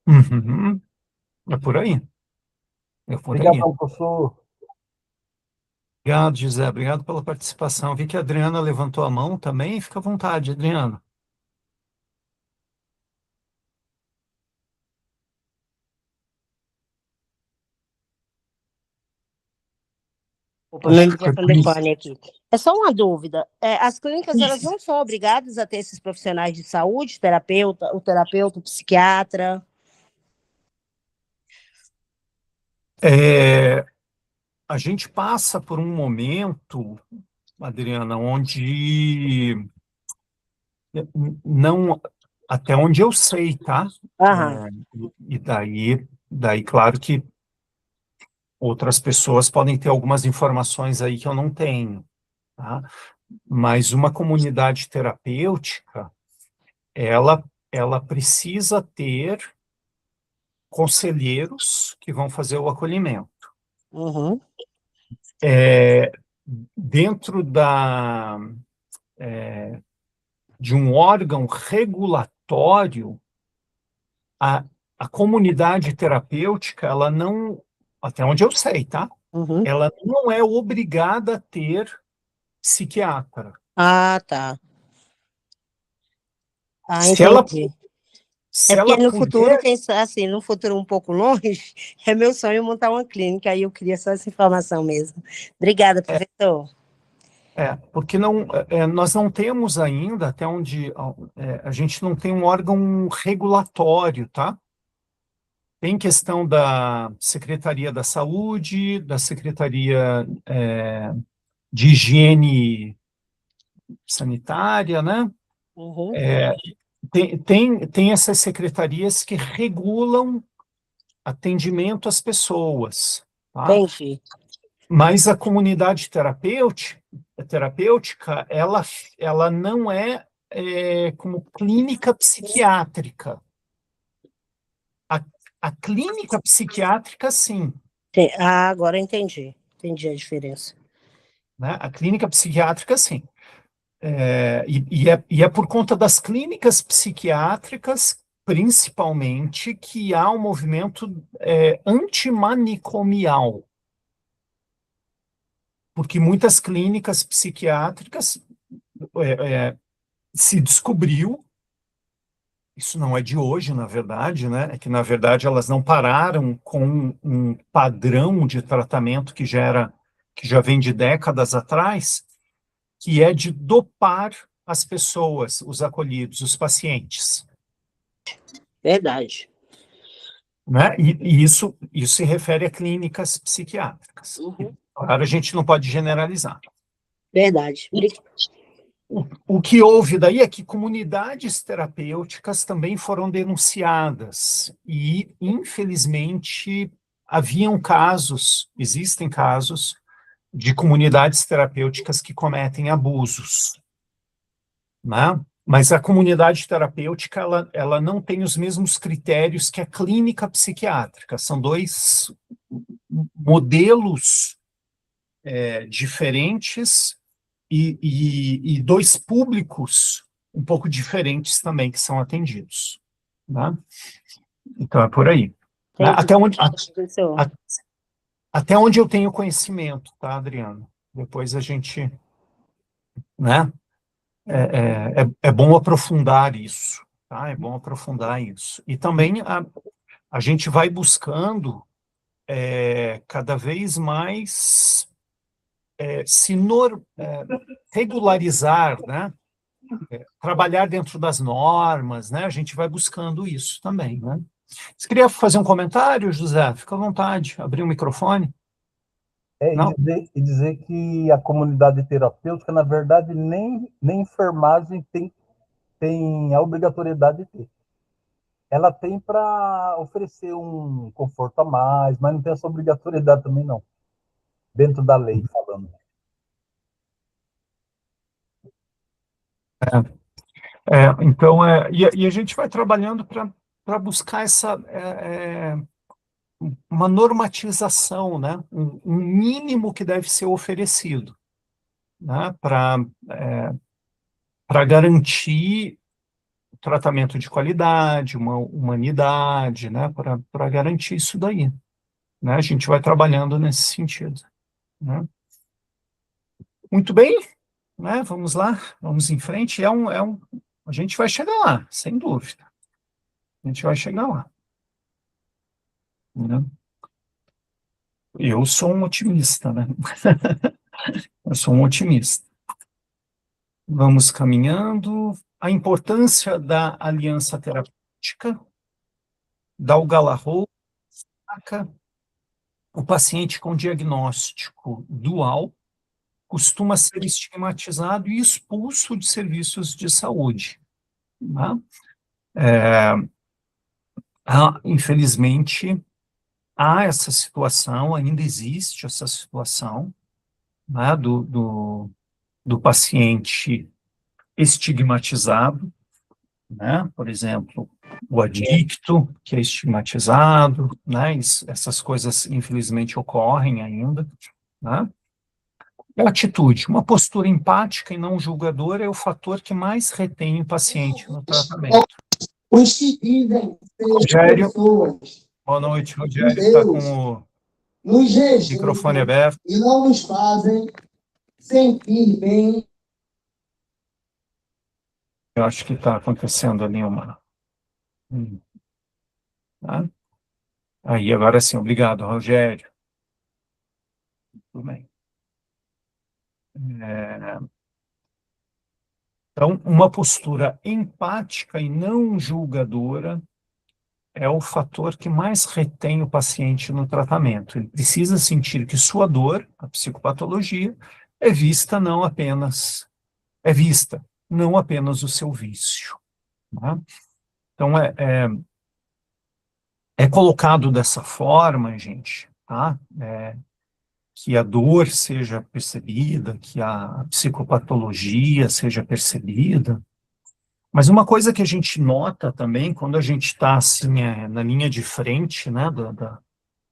[SPEAKER 1] Uhum. É por aí. É por aí.
[SPEAKER 2] Obrigadão, professor.
[SPEAKER 1] Obrigado, José. Obrigado pela participação. Vi que a Adriana levantou a mão também. Fica à vontade, Adriana.
[SPEAKER 3] Opa, meu
[SPEAKER 1] Acho que foi por isso.
[SPEAKER 3] telefone aqui. É só uma dúvida. As clínicas, elas não são obrigadas a ter esses profissionais de saúde, o terapeuta, o psiquiatra?
[SPEAKER 1] A gente passa por um momento, Adriana, onde não, até onde eu sei, tá?
[SPEAKER 3] Aham.
[SPEAKER 1] E daí, claro que outras pessoas podem ter algumas informações aí que eu não tenho, tá? Mas uma comunidade terapêutica, ela precisa ter conselheiros que vão fazer o acolhimento.
[SPEAKER 3] Uhum.
[SPEAKER 1] Dentro de um órgão regulatório, a comunidade terapêutica, ela não, até onde eu sei, tá?
[SPEAKER 3] Uhum.
[SPEAKER 1] Ela não é obrigada a ter psiquiatra.
[SPEAKER 3] Ah, tá. Ah,
[SPEAKER 1] Se ela,
[SPEAKER 3] entendi.
[SPEAKER 1] se
[SPEAKER 3] É porque
[SPEAKER 1] ela
[SPEAKER 3] no futuro,
[SPEAKER 1] puder,
[SPEAKER 3] quem sabe, assim, no futuro um pouco longe, é meu sonho montar uma clínica, aí eu queria só essa informação mesmo. Obrigada, professor.
[SPEAKER 1] porque não, nós não temos ainda, até onde a gente não tem um órgão regulatório, tá? Tem questão da Secretaria da Saúde, da Secretaria de Higiene Sanitária, né?
[SPEAKER 3] Uhum.
[SPEAKER 1] Tem essas secretarias que regulam atendimento às pessoas, tá?
[SPEAKER 3] Entendi.
[SPEAKER 1] Mas a comunidade terapêutica, ela não é como clínica psiquiátrica. A clínica psiquiátrica, sim,
[SPEAKER 3] Ah, agora eu entendi. Entendi a diferença.
[SPEAKER 1] né? A clínica psiquiátrica, sim. E é por conta das clínicas psiquiátricas, principalmente, que há um movimento antimanicomial. Porque muitas clínicas psiquiátricas se descobriu, isso não é de hoje, na verdade, né? É que, na verdade, elas não pararam com um padrão de tratamento que já vem de décadas atrás, que é de dopar as pessoas, os acolhidos, os pacientes,
[SPEAKER 3] Verdade.
[SPEAKER 1] né? E isso se refere a clínicas psiquiátricas. E,
[SPEAKER 3] Uhum.
[SPEAKER 1] claro, a gente não pode generalizar.
[SPEAKER 3] Verdade.
[SPEAKER 1] O que houve daí é que comunidades terapêuticas também foram denunciadas e, infelizmente, existem casos de comunidades terapêuticas que cometem abusos, né? Mas a comunidade terapêutica, ela não tem os mesmos critérios que a clínica psiquiátrica. São dois modelos diferentes e dois públicos um pouco diferentes também que são atendidos, né? Então é por aí, né?
[SPEAKER 3] Entendi, professor.
[SPEAKER 1] A- até onde eu tenho conhecimento, tá, Adriano? Depois a gente, né? É bom aprofundar isso, tá? É bom aprofundar isso. E também a gente vai buscando cada vez mais regularizar, né? Trabalhar dentro das normas, né? A gente vai buscando isso também, né? Você queria fazer um comentário, José? Fica à vontade, abrir o microfone. Não?
[SPEAKER 2] E dizer que a comunidade terapêutica, na verdade, nem enfermagem tem a obrigatoriedade de ter. Ela tem para oferecer um conforto a mais, mas não tem essa obrigatoriedade também, não. Dentro da lei, falando.
[SPEAKER 1] Então, e a gente vai trabalhando para buscar uma normatização, né? Um mínimo que deve ser oferecido, né? Para garantir tratamento de qualidade, uma humanidade, né? Para garantir isso daí, né? A gente vai trabalhando nesse sentido, né? Muito bem, né? Vamos lá, vamos em frente. A gente vai chegar lá, sem dúvida. A gente vai chegar lá, né? Eu sou um otimista, né? Eu sou um otimista. Vamos caminhando. A importância da aliança terapêutica, Dalgalahou, o paciente com diagnóstico dual costuma ser estigmatizado e expulso de serviços de saúde, né? Infelizmente, há essa situação, ainda existe essa situação, né, do paciente estigmatizado, né? Por exemplo, o adicto, que é estigmatizado, né? Essas coisas, infelizmente, ocorrem ainda, né? É a atitude. Uma postura empática e não julgadora é o fator que mais retém o paciente no tratamento.
[SPEAKER 4] Os que vivem
[SPEAKER 1] Rogério,
[SPEAKER 4] pessoas
[SPEAKER 1] boa noite,
[SPEAKER 4] de
[SPEAKER 1] Rogério, está com
[SPEAKER 4] Deus
[SPEAKER 1] o
[SPEAKER 4] nos
[SPEAKER 1] microfone
[SPEAKER 4] rejeitam
[SPEAKER 1] aberto.
[SPEAKER 4] e não nos fazem sentir bem.
[SPEAKER 1] Eu acho que está acontecendo ali uma... Tá? Aí, agora sim, obrigado, Rogério. Tudo bem. Então, uma postura empática e não julgadora é o fator que mais retém o paciente no tratamento. Ele precisa sentir que sua dor, a psicopatologia, é vista, não apenas o seu vício. Né? Então, é colocado dessa forma, gente, tá? Que a dor seja percebida, que a psicopatologia seja percebida. Mas uma coisa que a gente nota também, quando a gente está assim, na linha de frente, né,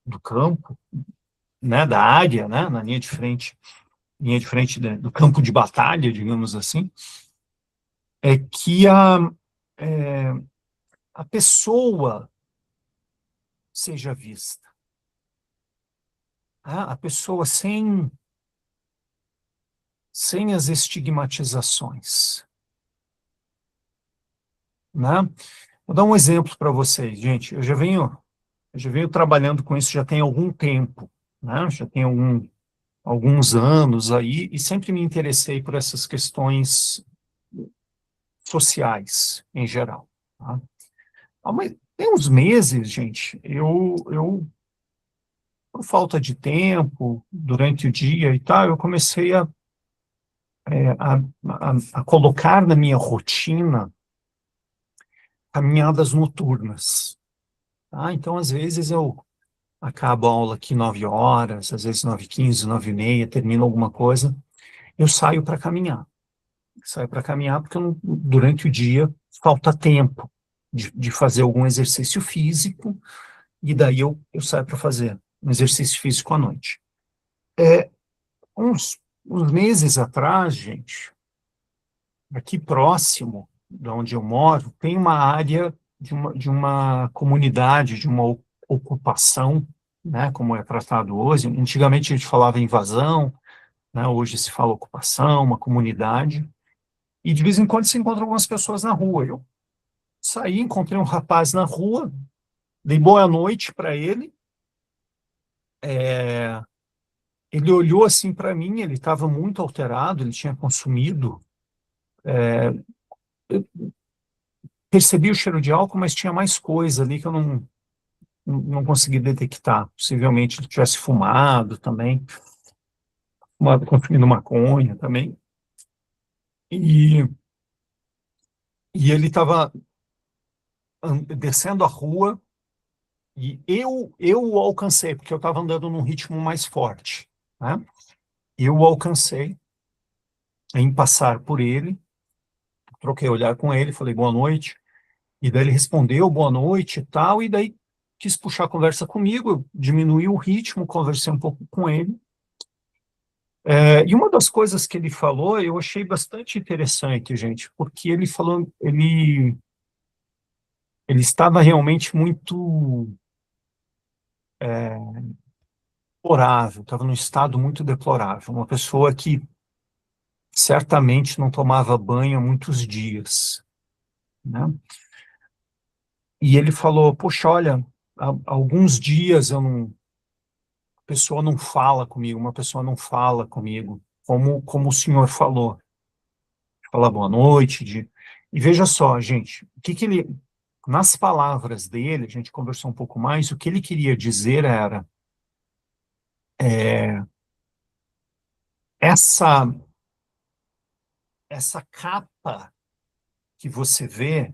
[SPEAKER 1] do campo, né, da área, né, na linha de frente do campo de batalha, digamos assim, é que é, a pessoa seja vista. Tá? A pessoa sem as estigmatizações. Né? Vou dar um exemplo para vocês, gente. Eu já venho trabalhando com isso já tem algum tempo, né? Já tem alguns anos aí, e sempre me interessei por essas questões sociais, em geral. Tá? Tem uns meses, gente, por falta de tempo, durante o dia e tal, eu comecei a colocar na minha rotina caminhadas noturnas. Tá? Então, às vezes, eu acabo a aula aqui 9 horas, às vezes 9h15, 9h30, termino alguma coisa, eu saio para caminhar. Saio para caminhar porque durante o dia falta tempo de fazer algum exercício físico, e daí eu saio para fazer um exercício físico à noite. Uns meses atrás, gente, aqui próximo de onde eu moro, tem uma área de uma comunidade, de uma ocupação, né, como é tratado hoje. Antigamente a gente falava invasão, né, hoje se fala ocupação, uma comunidade, e de vez em quando se encontra algumas pessoas na rua. Eu saí, encontrei um rapaz na rua, dei boa noite para ele, ele olhou assim para mim, ele estava muito alterado, ele tinha consumido, eu percebi o cheiro de álcool, mas tinha mais coisa ali que eu não consegui detectar. Possivelmente ele tivesse fumado também, consumindo maconha também. E ele estava descendo a rua e eu o alcancei, porque eu estava andando num ritmo mais forte. Né? Eu o alcancei em passar por ele, troquei olhar com ele, falei boa noite, e daí ele respondeu boa noite e tal, e daí quis puxar a conversa comigo, eu diminuí o ritmo, conversei um pouco com ele. E uma das coisas que ele falou, eu achei bastante interessante, gente, porque ele falou, ele estava realmente muito deplorável, estava num estado muito deplorável, uma pessoa que certamente não tomava banho há muitos dias, né? E ele falou, poxa, olha, há alguns dias a pessoa não fala comigo, uma pessoa não fala comigo, como o senhor falou, de falar boa noite, e veja só, gente, o que ele, nas palavras dele, a gente conversou um pouco mais, o que ele queria dizer era, essa capa que você vê,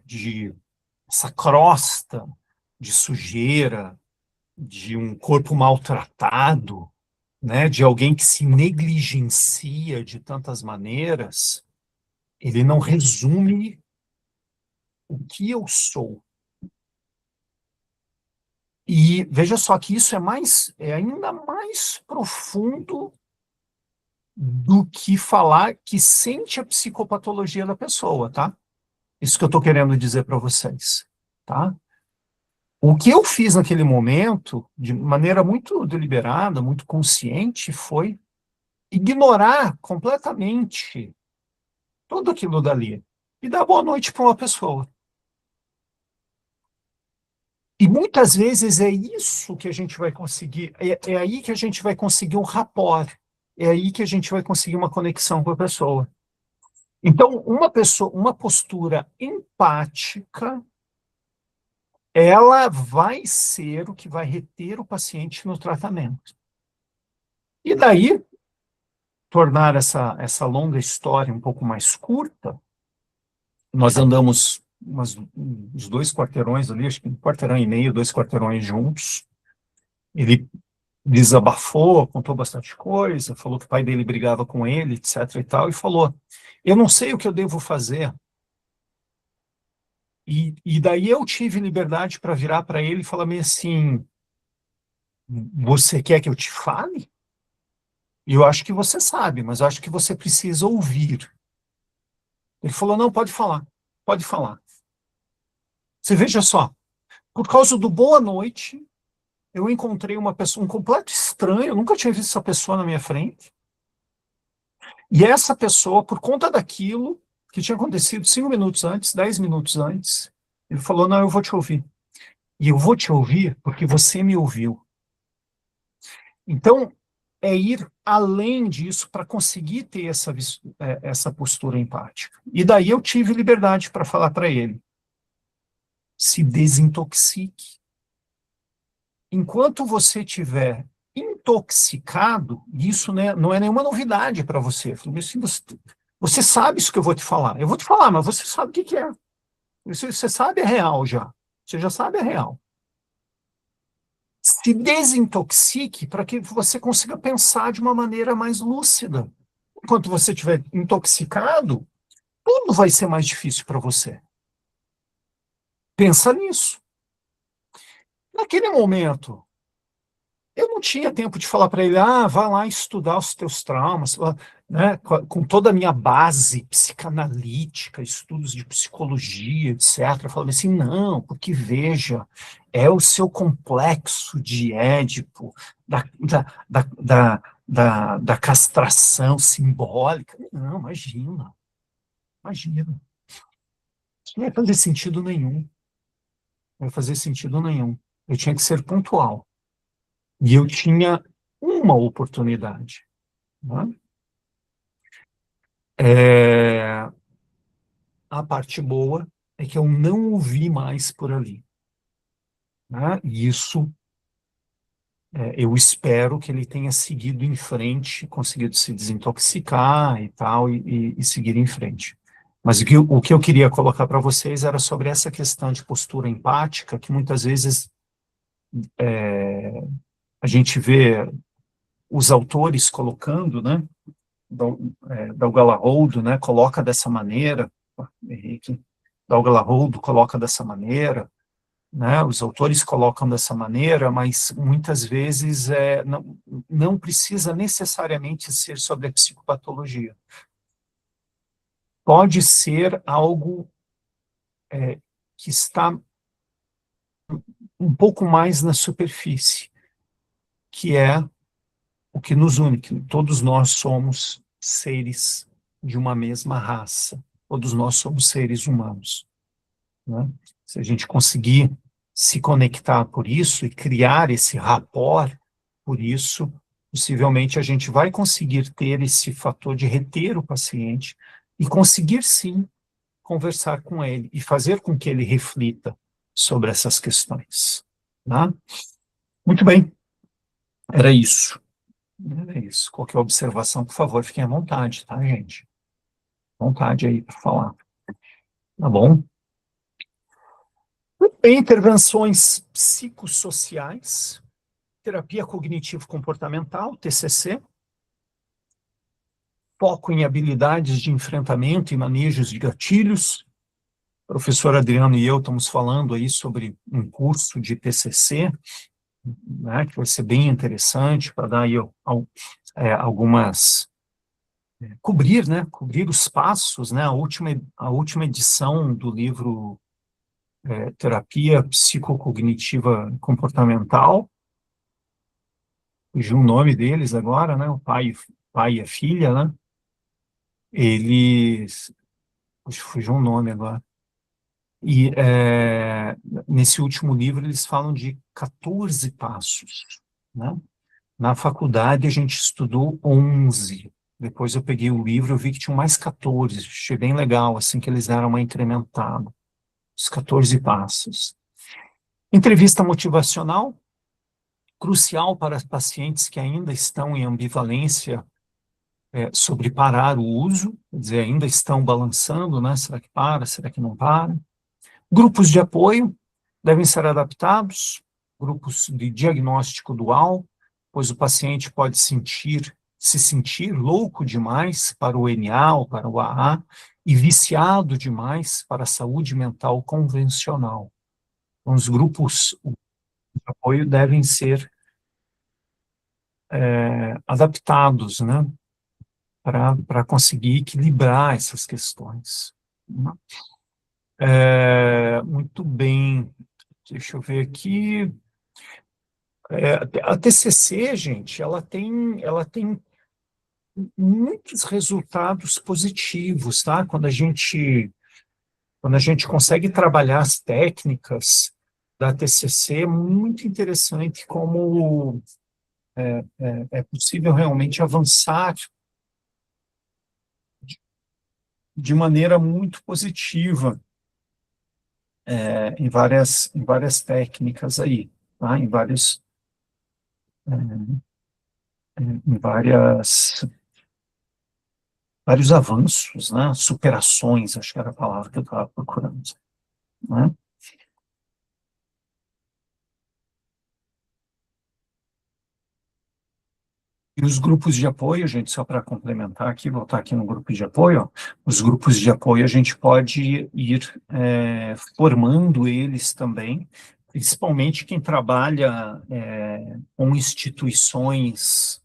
[SPEAKER 1] essa crosta de sujeira, de um corpo maltratado, né, de alguém que se negligencia de tantas maneiras, ele não resume o que eu sou. E veja só que isso é ainda mais profundo do que falar que sente a psicopatologia da pessoa, tá? Isso que eu estou querendo dizer para vocês, tá? O que eu fiz naquele momento, de maneira muito deliberada, muito consciente, foi ignorar completamente tudo aquilo dali e dar boa noite para uma pessoa. E muitas vezes é isso que a gente vai conseguir, é aí que a gente vai conseguir um rapport, é aí que a gente vai conseguir uma conexão com a pessoa. Então, uma postura empática, ela vai ser o que vai reter o paciente no tratamento. E daí, tornar essa longa história um pouco mais curta, nós andamos uns 2 quarteirões ali, acho que 1,5 quarteirão, 2 quarteirões juntos. Ele desabafou, contou bastante coisa, falou que o pai dele brigava com ele, etc. e tal, e falou: eu não sei o que eu devo fazer. E daí eu tive liberdade para virar para ele e falar meio assim: você quer que eu te fale? E eu acho que você sabe, mas eu acho que você precisa ouvir. Ele falou: não, pode falar, pode falar. Você veja só, por causa do boa noite, eu encontrei uma pessoa, um completo estranho, eu nunca tinha visto essa pessoa na minha frente. E essa pessoa, por conta daquilo que tinha acontecido 5 minutos antes, 10 minutos antes, ele falou: não, eu vou te ouvir. E eu vou te ouvir porque você me ouviu. Então, é ir além disso para conseguir ter essa postura empática. E daí eu tive liberdade para falar para ele: se desintoxique. Enquanto você estiver intoxicado, isso, né, não é nenhuma novidade para você. Assim, você sabe isso que eu vou te falar. Eu vou te falar, mas você sabe o que é. Você sabe é real já. Você já sabe é real. Se desintoxique para que você consiga pensar de uma maneira mais lúcida. Enquanto você estiver intoxicado, tudo vai ser mais difícil para você. Pensa nisso. Naquele momento, eu não tinha tempo de falar para ele: vai lá estudar os teus traumas, né, com toda a minha base psicanalítica, estudos de psicologia, etc. Eu falei assim: não, porque veja, é o seu complexo de Édipo, da castração simbólica. Não, imagina. Isso não ia fazer sentido nenhum. Não ia fazer sentido nenhum. Eu tinha que ser pontual. E eu tinha uma oportunidade. Né? A parte boa é que eu não o vi mais por ali. Né? E isso, eu espero que ele tenha seguido em frente, conseguido se desintoxicar e tal, e seguir em frente. Mas o que eu queria colocar para vocês era sobre essa questão de postura empática, que muitas vezes a gente vê os autores colocando, né? Douglas Holdo, né, coloca dessa maneira, Henrique, Douglas Holdo coloca dessa maneira, né, os autores colocam dessa maneira, mas muitas vezes não precisa necessariamente ser sobre a psicopatologia. Pode ser algo que está um pouco mais na superfície, que é o que nos une, que todos nós somos seres de uma mesma raça, todos nós somos seres humanos. Né? Se a gente conseguir se conectar por isso e criar esse rapport por isso, possivelmente a gente vai conseguir ter esse fator de reter o paciente e conseguir, sim, conversar com ele e fazer com que ele reflita sobre essas questões. Né? Muito bem, era isso. É isso. Qualquer observação, por favor, fiquem à vontade, tá, gente? À vontade aí para falar. Tá bom? Intervenções psicossociais, terapia cognitivo-comportamental, TCC, foco em habilidades de enfrentamento e manejos de gatilhos. O professor Adriano e eu estamos falando aí sobre um curso de TCC, né, que vai ser bem interessante para dar aí algumas cobrir, né, cobrir os passos, né, a última edição do livro Terapia Psicocognitiva Comportamental, fugiu o nome deles agora, né, o pai e a filha, né, eles, fugiu o nome agora, e nesse último livro eles falam de 14 passos, né, na faculdade a gente estudou 11, depois eu peguei o livro e vi que tinham mais 14, achei bem legal, assim, que eles deram uma incrementada, os 14 passos. Entrevista motivacional, crucial para pacientes que ainda estão em ambivalência sobre parar o uso, quer dizer, ainda estão balançando, né? Será que para, será que não para? Grupos de apoio devem ser adaptados, grupos de diagnóstico dual, pois o paciente pode se sentir louco demais para o NA ou para o AA e viciado demais para a saúde mental convencional. Então, os grupos de apoio devem ser adaptados, né, para conseguir equilibrar essas questões. Muito bem, deixa eu ver aqui. A TCC, gente, ela tem muitos resultados positivos, tá? Quando a gente consegue trabalhar as técnicas da TCC, é muito interessante como é possível realmente avançar de maneira muito positiva em várias técnicas aí, tá? Em vários avanços, né? Superações, acho que era a palavra que eu estava procurando, né? E os grupos de apoio, gente, só para complementar aqui, voltar aqui no grupo de apoio, ó, os grupos de apoio a gente pode ir formando eles também, principalmente quem trabalha com instituições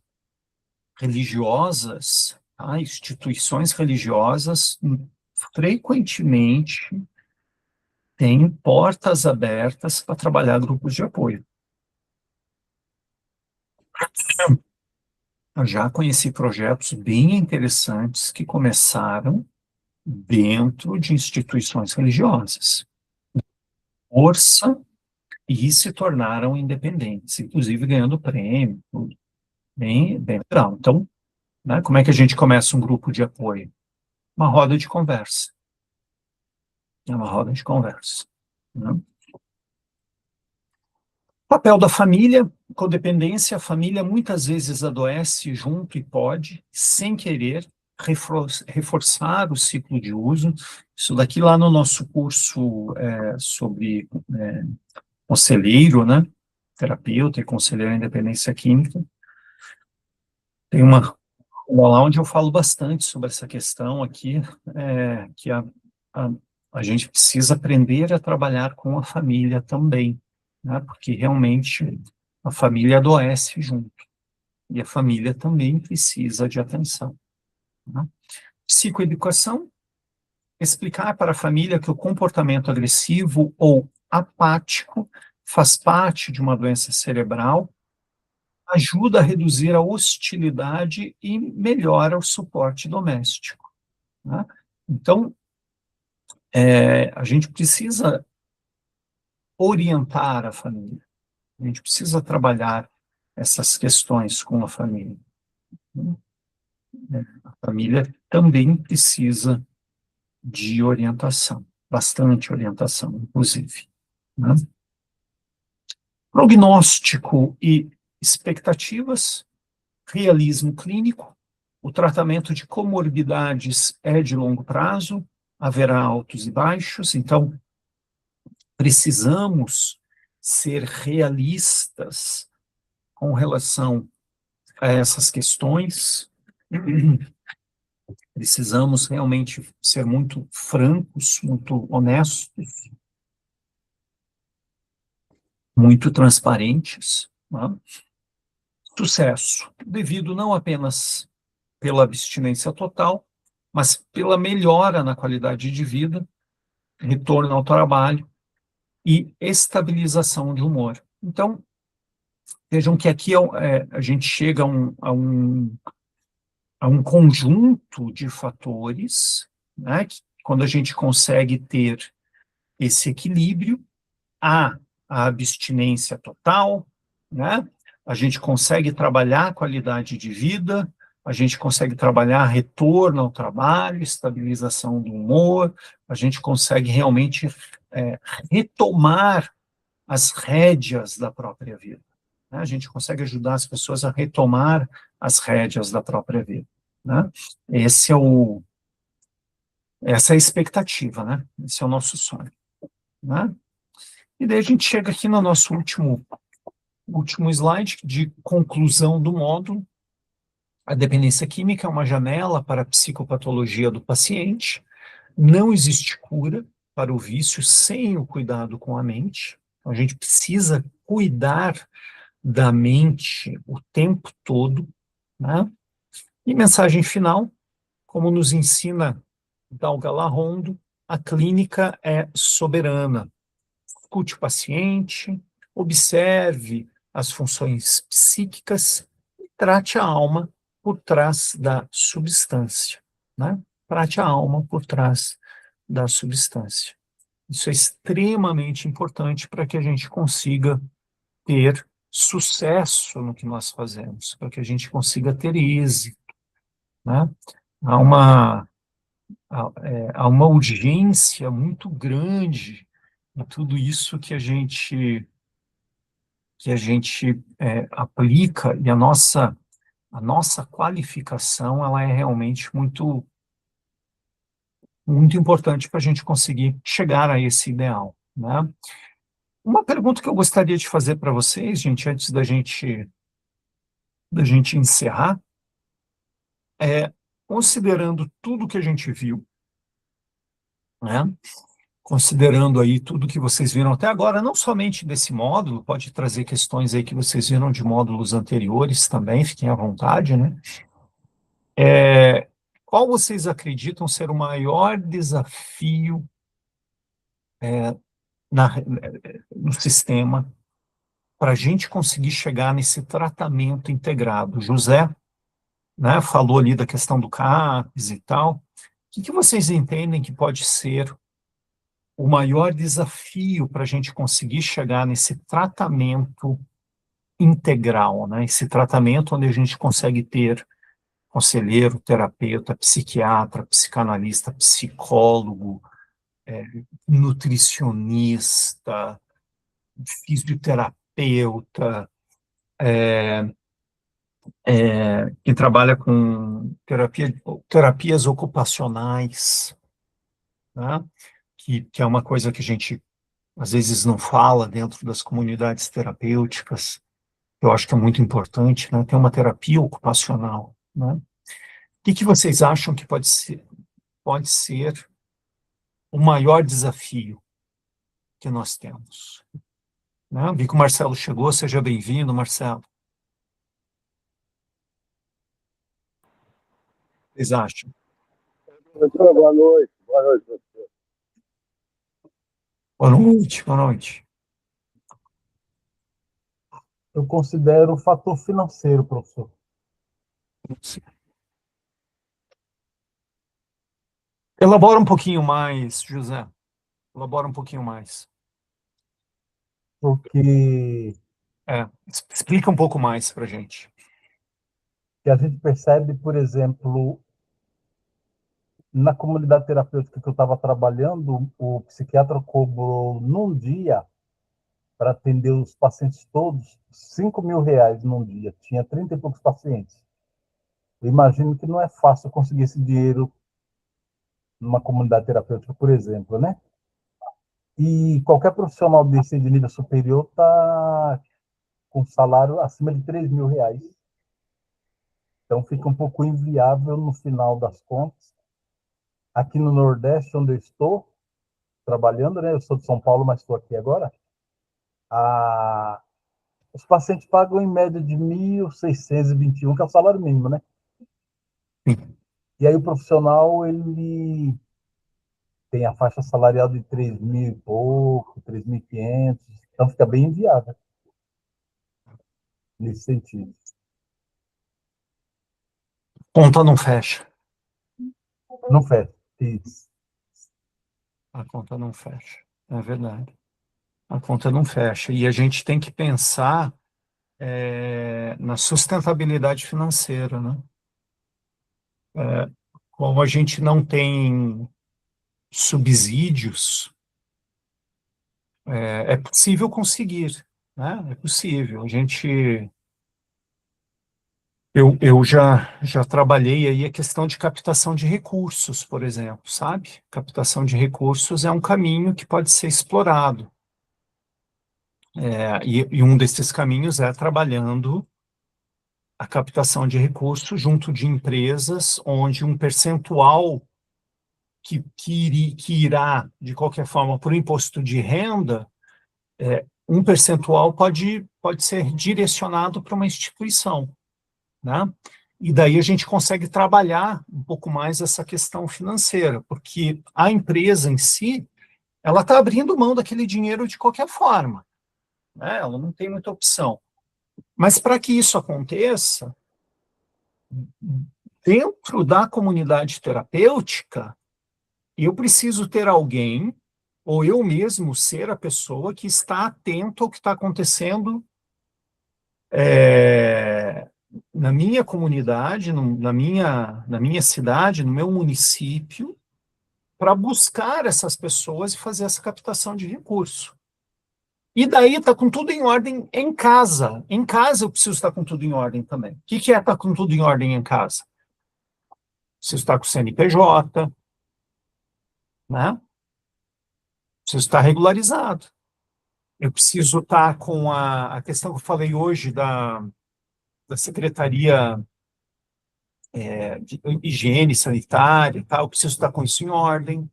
[SPEAKER 1] religiosas, tá? Instituições religiosas frequentemente têm portas abertas para trabalhar grupos de apoio. Eu já conheci projetos bem interessantes que começaram dentro de instituições religiosas. Força e se tornaram independentes, inclusive ganhando prêmio, tudo. Bem legal. Então, né, como é que a gente começa um grupo de apoio? Uma roda de conversa. É uma roda de conversa, né? Papel da família, codependência, a família muitas vezes adoece junto e pode, sem querer, reforçar o ciclo de uso. Isso daqui lá no nosso curso sobre conselheiro, né? Terapeuta e conselheiro em independência química. Tem uma lá onde eu falo bastante sobre essa questão aqui, que a gente precisa aprender a trabalhar com a família também, né? Porque realmente a família adoece junto, e a família também precisa de atenção, né? Psicoeducação, explicar para a família que o comportamento agressivo ou apático faz parte de uma doença cerebral, ajuda a reduzir a hostilidade e melhora o suporte doméstico, né? Então, a gente precisa orientar a família, a gente precisa trabalhar essas questões com a família, né? A família também precisa de orientação, bastante orientação, inclusive, né? Prognóstico e expectativas, realismo clínico, o tratamento de comorbidades é de longo prazo, haverá altos e baixos, então precisamos ser realistas com relação a essas questões, precisamos realmente ser muito francos, muito honestos, muito transparentes, né? Sucesso, devido não apenas pela abstinência total, mas pela melhora na qualidade de vida, retorno ao trabalho e estabilização de humor. Então, vejam que aqui a gente chega a um conjunto de fatores, né, que quando a gente consegue ter esse equilíbrio, a abstinência total, né, a gente consegue trabalhar a qualidade de vida, a gente consegue trabalhar retorno ao trabalho, estabilização do humor, a gente consegue realmente retomar as rédeas da própria vida, né? A gente consegue ajudar as pessoas a retomar as rédeas da própria vida, né? Esse é essa é a expectativa, né? Esse é o nosso sonho, né? E daí a gente chega aqui no nosso último slide de conclusão do módulo. A dependência química é uma janela para a psicopatologia do paciente. Não existe cura para o vício sem o cuidado com a mente. Então, a gente precisa cuidar da mente o tempo todo, né? E mensagem final, como nos ensina Dalga Rondo, a clínica é soberana. Escute o paciente, observe as funções psíquicas e trate a alma por trás da substância, né? Trate a alma por trás da substância. Isso é extremamente importante para que a gente consiga ter sucesso no que nós fazemos, para que a gente consiga ter êxito, né? Há uma, há uma urgência muito grande em tudo isso que a gente aplica, e a nossa qualificação ela é realmente muito importante para a gente conseguir chegar a esse ideal, né? Uma pergunta que eu gostaria de fazer para vocês, gente, antes da gente encerrar, considerando tudo que a gente viu, né? Considerando aí tudo que vocês viram até agora, não somente desse módulo, pode trazer questões aí que vocês viram de módulos anteriores também, fiquem à vontade, né? Qual vocês acreditam ser o maior desafio no sistema para a gente conseguir chegar nesse tratamento integrado? José, né, falou ali da questão do CAPS e tal. O que vocês entendem que pode ser o maior desafio para a gente conseguir chegar nesse tratamento integral, né? Esse tratamento onde a gente consegue ter conselheiro, terapeuta, psiquiatra, psicanalista, psicólogo, nutricionista, fisioterapeuta, que trabalha com terapias ocupacionais, né? Que é uma coisa que a gente às vezes não fala dentro das comunidades terapêuticas. Eu acho que é muito importante, né? Ter uma terapia ocupacional, né? O que vocês acham que pode ser o maior desafio que nós temos? Né? Vi que o Marcelo chegou, seja bem-vindo, Marcelo. O que vocês acham?
[SPEAKER 5] Doutor, boa noite. Boa noite, doutor.
[SPEAKER 1] Boa noite, boa noite.
[SPEAKER 2] Eu considero o fator financeiro, professor.
[SPEAKER 1] Elabora um pouquinho mais, José. Elabora um pouquinho mais.
[SPEAKER 2] Porque
[SPEAKER 1] Explica um pouco mais para a gente.
[SPEAKER 2] a gente percebe, por exemplo, na comunidade terapêutica que eu estava trabalhando, o psiquiatra cobrou num dia, para atender os pacientes todos, R$ 5.000 num dia. Tinha 30 e poucos pacientes. Eu imagino que não é fácil conseguir esse dinheiro numa comunidade terapêutica, por exemplo, né? E qualquer profissional desse de nível superior está com salário acima de R$ 3.000. Então fica um pouco inviável no final das contas. Aqui no Nordeste, onde eu estou trabalhando, né? Eu sou de São Paulo, mas estou aqui agora. Os pacientes pagam em média de 1.621, que é o salário mínimo, né?
[SPEAKER 1] Sim.
[SPEAKER 2] E aí o profissional, ele tem a faixa salarial de 3.000 e pouco, 3.500, então fica bem inviável nesse sentido.
[SPEAKER 1] Conta não fecha.
[SPEAKER 2] Não fecha. Isso.
[SPEAKER 1] A conta não fecha. É verdade. A conta não fecha. E a gente tem que pensar na sustentabilidade financeira, né? Como a gente não tem subsídios, é possível conseguir, né? É possível. Eu já trabalhei aí a questão de captação de recursos, por exemplo, sabe? Captação de recursos é um caminho que pode ser explorado. E um desses caminhos é trabalhando a captação de recursos junto de empresas onde um percentual que irá, de qualquer forma, para o imposto de renda, um percentual pode ser direcionado para uma instituição, né? E daí a gente consegue trabalhar um pouco mais essa questão financeira, porque a empresa em si, ela está abrindo mão daquele dinheiro de qualquer forma, né? Ela não tem muita opção. Mas para que isso aconteça, dentro da comunidade terapêutica, eu preciso ter alguém, ou eu mesmo ser a pessoa que está atento ao que está acontecendo na minha comunidade, na minha cidade, no meu município, para buscar essas pessoas e fazer essa captação de recurso. E daí está com tudo em ordem em casa. Em casa eu preciso estar com tudo em ordem também. O que é estar com tudo em ordem em casa? Preciso estar com o CNPJ, né? Preciso estar regularizado. Eu preciso estar com a questão que eu falei hoje da Secretaria de Higiene Sanitária, tá? Eu preciso estar com isso em ordem.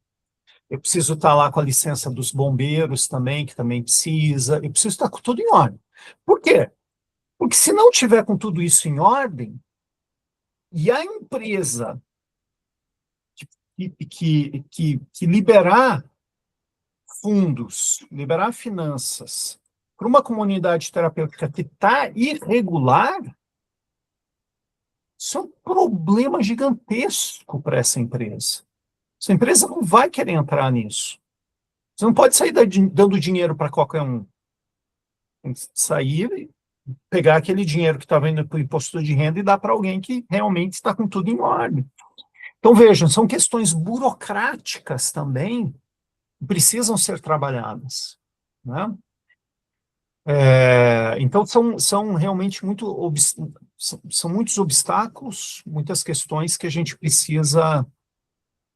[SPEAKER 1] Eu preciso estar lá com a licença dos bombeiros também, que também precisa. Eu preciso estar com tudo em ordem. Por quê? Porque se não tiver com tudo isso em ordem, e a empresa que liberar fundos, liberar finanças para uma comunidade terapêutica que está irregular, isso é um problema gigantesco para essa empresa. Essa empresa não vai querer entrar nisso. Você não pode sair dando dinheiro para qualquer um. Tem que sair e pegar aquele dinheiro que está vindo para o imposto de renda e dar para alguém que realmente está com tudo em ordem. Então, vejam, são questões burocráticas também que precisam ser trabalhadas, né? Então, são realmente são muitos obstáculos, muitas questões que a gente precisa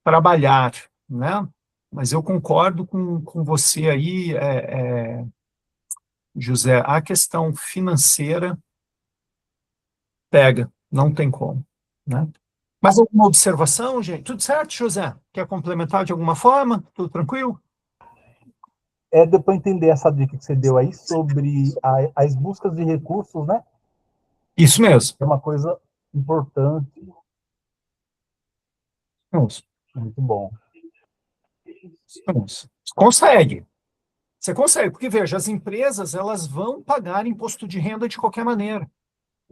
[SPEAKER 1] trabalhar, né? Mas eu concordo com você aí, José, a questão financeira pega, não tem como, né? Mais alguma observação, gente? Tudo certo, José? Quer complementar de alguma forma? Tudo tranquilo?
[SPEAKER 2] Deu para entender essa dica que você deu aí sobre as buscas de recursos, né?
[SPEAKER 1] Isso mesmo.
[SPEAKER 2] É uma coisa importante,
[SPEAKER 1] Isso,
[SPEAKER 2] muito bom.
[SPEAKER 1] isso. Consegue. Você consegue, porque veja, as empresas elas vão pagar imposto de renda de qualquer maneira.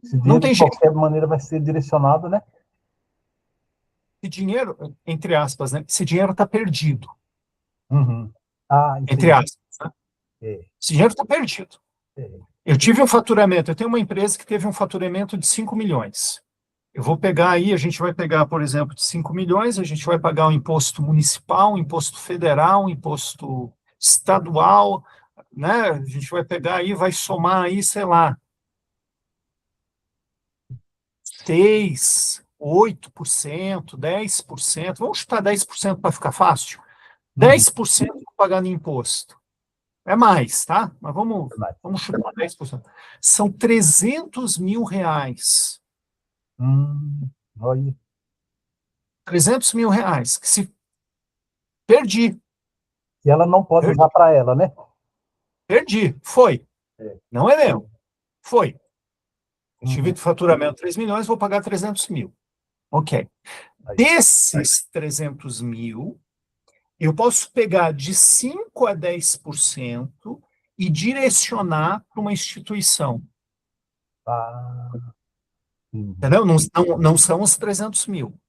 [SPEAKER 2] Esse
[SPEAKER 1] Não
[SPEAKER 2] dinheiro,
[SPEAKER 1] tem
[SPEAKER 2] de
[SPEAKER 1] jeito.
[SPEAKER 2] qualquer maneira, vai ser direcionado, né?
[SPEAKER 1] Esse dinheiro, entre aspas, né? Esse dinheiro está perdido,
[SPEAKER 2] Uhum.
[SPEAKER 1] entre
[SPEAKER 2] Entendi.
[SPEAKER 1] aspas. Né?
[SPEAKER 2] É,
[SPEAKER 1] Esse dinheiro está perdido.
[SPEAKER 2] é.
[SPEAKER 1] Eu tive um faturamento, eu tenho uma empresa que teve um faturamento de 5 milhões. Eu vou pegar aí, a gente vai pegar, por exemplo, de 5 milhões, a gente vai pagar um imposto municipal, um imposto federal, um imposto estadual, né? A gente vai pegar aí, vai somar aí, sei lá, 6, 8%, 10%, vamos chutar 10% para ficar fácil. 10% pagando imposto. É mais, tá? Mas vamos chutar 10%. São 300 mil reais.
[SPEAKER 2] Olha,
[SPEAKER 1] 300 mil reais. Que se perdi,
[SPEAKER 2] e ela não pode usar para ela, né?
[SPEAKER 1] perdi. Foi.
[SPEAKER 2] É.
[SPEAKER 1] Não é meu. Foi. Eu tive
[SPEAKER 2] Uhum.
[SPEAKER 1] de faturamento 3 milhões, vou pagar 300 mil. Ok.
[SPEAKER 2] Aí.
[SPEAKER 1] Desses 300 mil, eu posso pegar de 5 a 10% e direcionar para uma instituição.
[SPEAKER 2] Ah, sim.
[SPEAKER 1] Entendeu? Não são os 300 mil.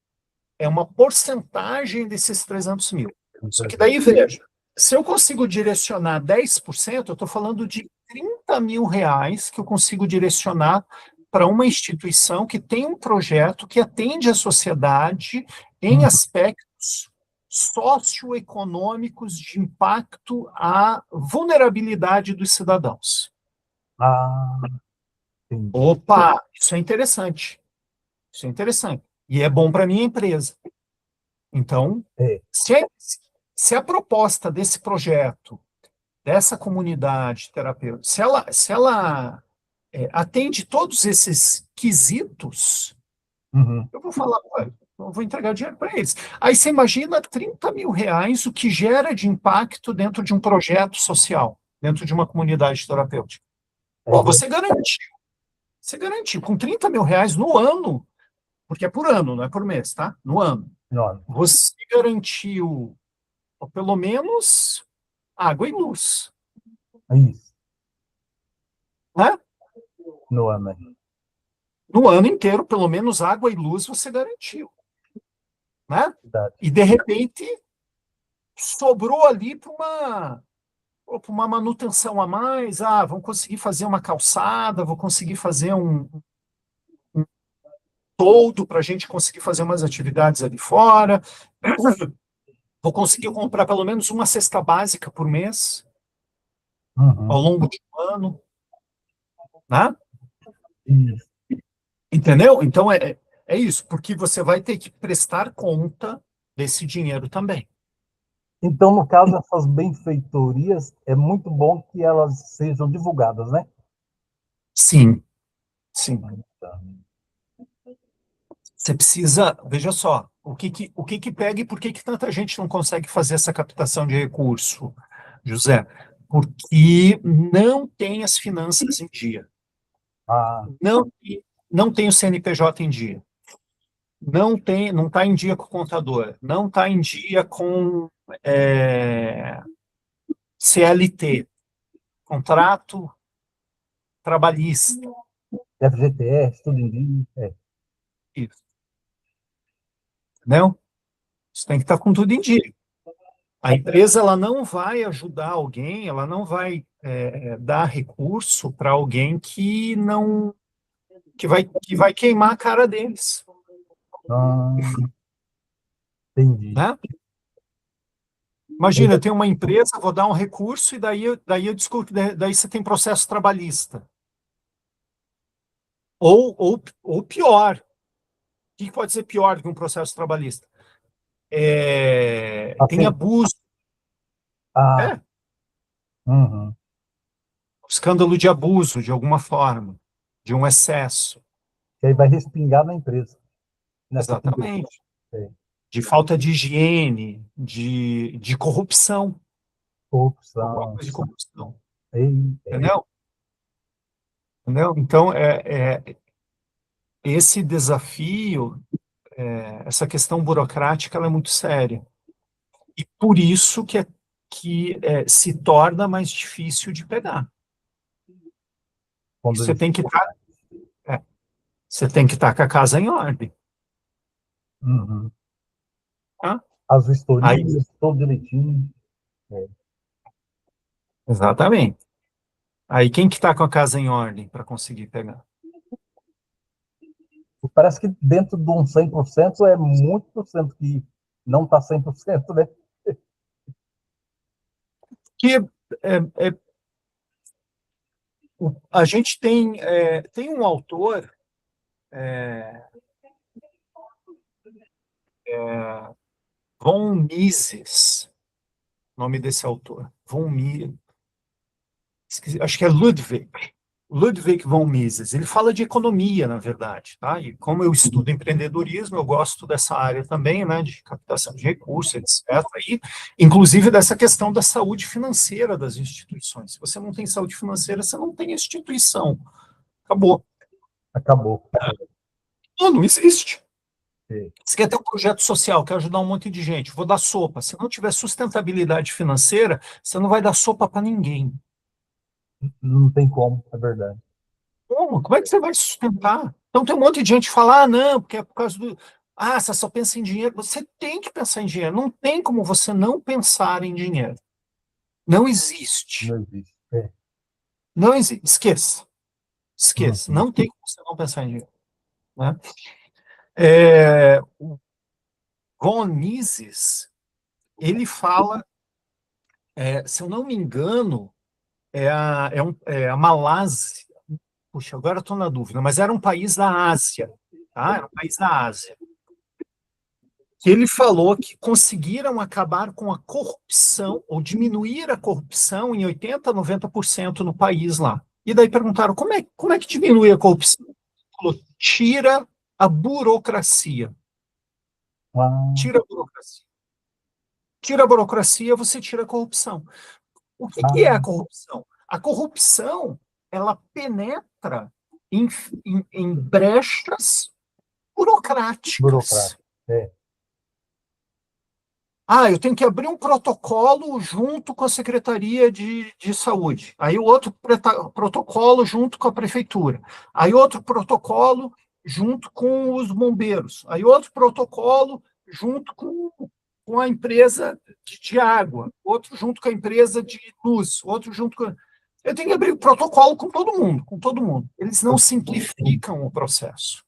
[SPEAKER 1] É uma porcentagem desses 300 mil. Só que daí, veja, se eu consigo direcionar 10%, eu estou falando de 30 mil reais que eu consigo direcionar para uma instituição que tem um projeto que atende a sociedade em aspectos socioeconômicos de impacto à vulnerabilidade dos cidadãos.
[SPEAKER 2] Ah, sim.
[SPEAKER 1] Opa, isso é interessante. Isso é interessante. E é bom para a minha empresa. Então,
[SPEAKER 2] É.
[SPEAKER 1] se a proposta desse projeto, dessa comunidade terapêutica, se ela atende todos esses quesitos,
[SPEAKER 2] Uhum.
[SPEAKER 1] eu vou falar, "Ué, eu vou entregar dinheiro para eles." Aí você imagina 30 mil reais o que gera de impacto dentro de um projeto social, dentro de uma comunidade terapêutica. Pô, você garantiu, com 30 mil reais no ano, porque é por ano, não é por mês, tá? No ano.
[SPEAKER 2] Nossa,
[SPEAKER 1] Você garantiu, ou pelo menos, água e luz,
[SPEAKER 2] é isso.
[SPEAKER 1] né?
[SPEAKER 2] No ano.
[SPEAKER 1] No ano inteiro, pelo menos água e luz você garantiu, né?
[SPEAKER 2] Verdade.
[SPEAKER 1] E, de repente, sobrou ali para uma manutenção a mais. Ah, vão conseguir fazer uma calçada, vou conseguir fazer um toldo para a gente conseguir fazer umas atividades ali fora. Vou conseguir comprar pelo menos uma cesta básica por mês, ao
[SPEAKER 2] Uhum.
[SPEAKER 1] longo de um ano, né?
[SPEAKER 2] Isso.
[SPEAKER 1] Entendeu? Então é isso, porque você vai ter que prestar conta desse dinheiro também.
[SPEAKER 2] Então, no caso, essas benfeitorias, é muito bom que elas sejam divulgadas, né?
[SPEAKER 1] Sim, sim.
[SPEAKER 2] Tá.
[SPEAKER 1] Você precisa, veja só, o que que pega e por que que tanta gente não consegue fazer essa captação de recurso, José? Porque não tem as finanças em dia,
[SPEAKER 2] Ah,
[SPEAKER 1] não, não tem o CNPJ em dia, não está em dia com o contador, não está em dia com é, CLT, contrato trabalhista.
[SPEAKER 2] FGTS, tudo em dia. É.
[SPEAKER 1] Isso, entendeu? Isso tem que estar com tudo em dia. A empresa ela não vai ajudar alguém, ela não vai dar recurso para alguém que vai queimar a cara deles,
[SPEAKER 2] Ah, entendi.
[SPEAKER 1] né? Imagina, eu tenho uma empresa, vou dar um recurso e daí eu desculpe, daí você tem processo trabalhista. Ou pior, o que pode ser pior do que um processo trabalhista? Tem
[SPEAKER 2] Assim,
[SPEAKER 1] abuso,
[SPEAKER 2] ah,
[SPEAKER 1] é,
[SPEAKER 2] uhum.
[SPEAKER 1] escândalo de abuso, de alguma forma, de um excesso.
[SPEAKER 2] Que aí vai respingar na empresa, nessa figura.
[SPEAKER 1] Exatamente.
[SPEAKER 2] É.
[SPEAKER 1] De falta de higiene, de corrupção, alguma
[SPEAKER 2] Corrupção.
[SPEAKER 1] coisa de corrupção,
[SPEAKER 2] É.
[SPEAKER 1] entendeu? Entendeu? Então, esse desafio, essa questão burocrática, ela é muito séria. E por isso que se torna mais difícil de pegar.
[SPEAKER 2] Quando
[SPEAKER 1] Você
[SPEAKER 2] eles...
[SPEAKER 1] tem que estar, você tem que estar com a casa em ordem,
[SPEAKER 2] Uhum.
[SPEAKER 1] tá?
[SPEAKER 2] As
[SPEAKER 1] Aí,
[SPEAKER 2] vistorias, tudo direitinho. É.
[SPEAKER 1] exatamente. Aí, quem que está com a casa em ordem para conseguir pegar?
[SPEAKER 2] E parece que dentro de um 100% é muito por cento que não está 100%, né?
[SPEAKER 1] Que a gente tem um autor, von Mises, nome desse autor, von Mises, acho que é Ludwig von Mises. Ele fala de economia, na verdade, tá? E como eu estudo empreendedorismo, eu gosto dessa área também, né, de captação de recursos, etc. E, inclusive, dessa questão da saúde financeira das instituições. Se você não tem saúde financeira, você não tem instituição. Acabou.
[SPEAKER 2] Acabou.
[SPEAKER 1] Não existe.
[SPEAKER 2] Sim.
[SPEAKER 1] Você quer ter um projeto social, quer ajudar um monte de gente, vou dar sopa. Se não tiver sustentabilidade financeira, você não vai dar sopa para ninguém.
[SPEAKER 2] Não tem como, é verdade.
[SPEAKER 1] Como? Como é que você vai sustentar? Então tem um monte de gente que fala, ah, não, porque é por causa do. Ah, você só pensa em dinheiro. Você tem que pensar em dinheiro. Não tem como você não pensar em dinheiro. Não existe.
[SPEAKER 2] Não existe. É.
[SPEAKER 1] Não existe. Esqueça. Esqueça.
[SPEAKER 2] Uhum.
[SPEAKER 1] Não tem como você não pensar em dinheiro. Né? O Von Mises, ele fala, se eu não me engano, é a Malásia. Puxa, agora estou na dúvida, mas era um país da Ásia. Tá? Era um país da Ásia. Que ele falou que conseguiram acabar com a corrupção, ou diminuir a corrupção em 80%, 90% no país lá. E daí perguntaram, como é que diminui a corrupção? Ele falou, tira a burocracia.
[SPEAKER 2] Ah,
[SPEAKER 1] Tira a burocracia. Tira a burocracia, você tira a corrupção. O que é a
[SPEAKER 2] ah,
[SPEAKER 1] corrupção? A corrupção, ela penetra em, em brechas burocráticas.
[SPEAKER 2] burocrático. É.
[SPEAKER 1] Ah, eu tenho que abrir um protocolo junto com a Secretaria de Saúde. Aí o outro protocolo junto com a Prefeitura. Aí outro protocolo junto com os bombeiros. Aí outro protocolo junto com a empresa de água. Outro junto com a empresa de luz. Outro junto com. Eu tenho que abrir o protocolo com todo mundo, com todo mundo. Eles não simplificam o processo.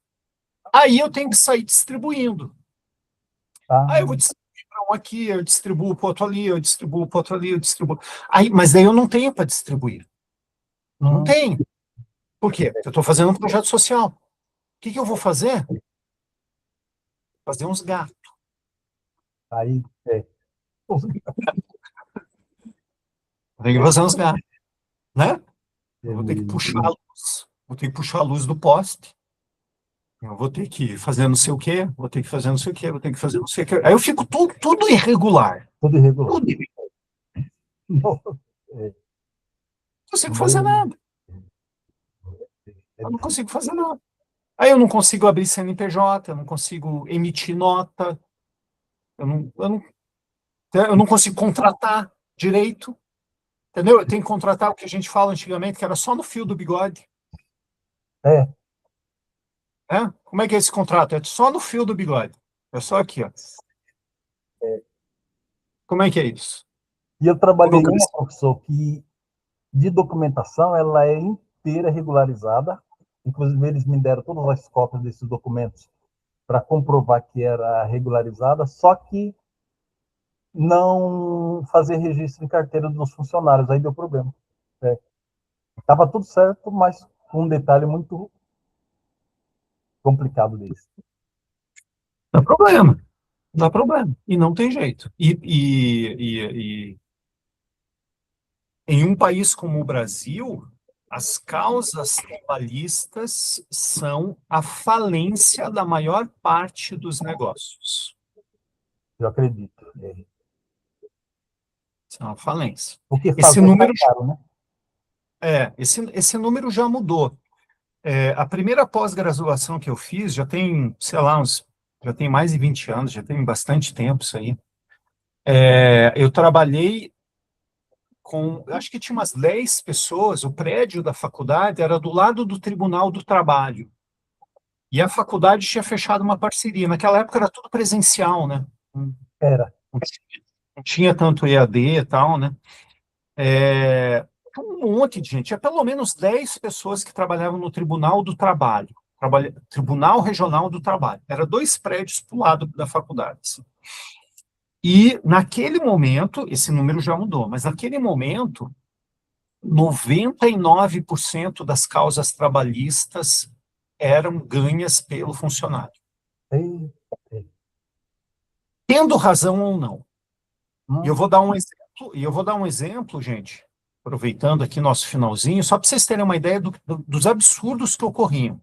[SPEAKER 1] Aí eu tenho que sair distribuindo.
[SPEAKER 2] Ah,
[SPEAKER 1] Aí eu vou distribuir para um aqui, eu distribuo para outro ali, eu distribuo para outro ali, eu distribuo. Aí, mas daí eu não tenho para distribuir. Não
[SPEAKER 2] hum,
[SPEAKER 1] tenho. Por quê? Eu estou fazendo um projeto social. O que eu vou fazer? Fazer uns gatos.
[SPEAKER 2] aí, é.
[SPEAKER 1] Eu tenho que fazer uns gatos, né? Eu vou ter que
[SPEAKER 2] Ele,
[SPEAKER 1] puxar a luz. Vou ter que puxar a luz do poste. Eu vou ter que fazer não sei o quê, vou ter que fazer não sei o quê, vou ter que fazer não sei o quê. Aí eu fico tudo irregular.
[SPEAKER 2] tudo irregular.
[SPEAKER 1] Tudo irregular.
[SPEAKER 2] É,
[SPEAKER 1] Não consigo fazer
[SPEAKER 2] mas,
[SPEAKER 1] nada. Eu não consigo fazer nada. Aí eu não consigo abrir CNPJ, eu não consigo emitir nota, eu não consigo contratar direito, entendeu? Eu tenho que contratar o que a gente fala antigamente, que era só no fio do bigode.
[SPEAKER 2] é,
[SPEAKER 1] Né? Como é que é esse contrato? É só no fio do bigode. É só aqui, ó. Como é que é isso?
[SPEAKER 2] e eu trabalhei em uma,
[SPEAKER 1] Burocracia.
[SPEAKER 2] professor, que de documentação ela é inteira regularizada. Inclusive, eles me deram todas as cópias desses documentos para comprovar que era regularizada, só que não fazer registro em carteira dos funcionários. Aí deu problema. Estava tudo certo, mas com um detalhe muito complicado desse.
[SPEAKER 1] Dá problema. Dá problema. E não tem jeito. E em um país como o Brasil, as causas trabalhistas são a falência da maior parte dos negócios.
[SPEAKER 2] Eu acredito. É.
[SPEAKER 1] São a falência.
[SPEAKER 2] Porque
[SPEAKER 1] Esse
[SPEAKER 2] fazer sai
[SPEAKER 1] número,
[SPEAKER 2] caro, né?
[SPEAKER 1] esse número já mudou. A primeira pós-graduação que eu fiz já tem, sei lá, já tem mais de 20 anos, já tem bastante tempo isso aí. Eu trabalhei acho que tinha umas 10 pessoas, o prédio da faculdade era do lado do Tribunal do Trabalho. E a faculdade tinha fechado uma parceria. Naquela época era tudo presencial, né? Não,
[SPEAKER 2] Era.
[SPEAKER 1] não tinha tanto EAD e tal, né? Tinha um monte de gente, tinha pelo menos 10 pessoas que trabalhavam no Tribunal do Trabalho, Tribunal Regional do Trabalho. Era 2 prédios para o lado da faculdade. Assim. E, naquele momento, esse número já mudou, mas naquele momento, 99% das causas trabalhistas eram ganhas pelo funcionário.
[SPEAKER 2] Ei,
[SPEAKER 1] Tendo razão ou não. E eu
[SPEAKER 2] hum,
[SPEAKER 1] vou dar um exemplo, gente, aproveitando aqui nosso finalzinho, só para vocês terem uma ideia dos absurdos que ocorriam.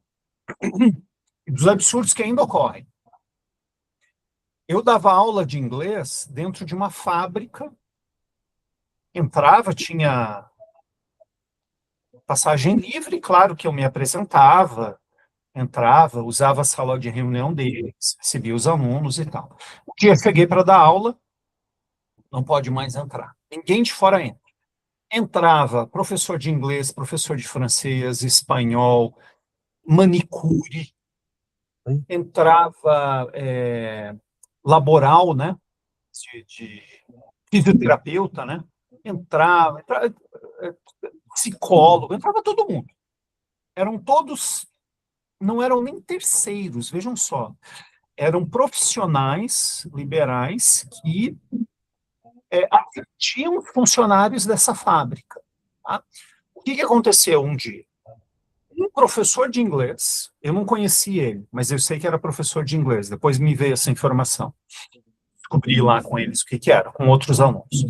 [SPEAKER 1] E dos absurdos que ainda ocorrem. Eu dava aula de inglês dentro de uma fábrica, entrava, tinha passagem livre, claro que eu me apresentava, entrava, usava a sala de reunião deles, recebia os alunos e tal. Um dia eu cheguei para dar aula, não pode mais entrar. Ninguém de fora entra. Entrava professor de inglês, professor de francês, espanhol, manicure,
[SPEAKER 2] Sim.
[SPEAKER 1] entrava laboral, né? De fisioterapeuta, né? Entrava, psicólogo, entrava todo mundo. Eram todos, não eram nem terceiros, vejam só. Eram profissionais liberais que atendiam funcionários dessa fábrica. Tá? O que aconteceu um dia? Um professor de inglês, eu não conheci ele, mas eu sei que era professor de inglês, depois me veio essa informação. Descobri lá com eles o que era, com outros alunos.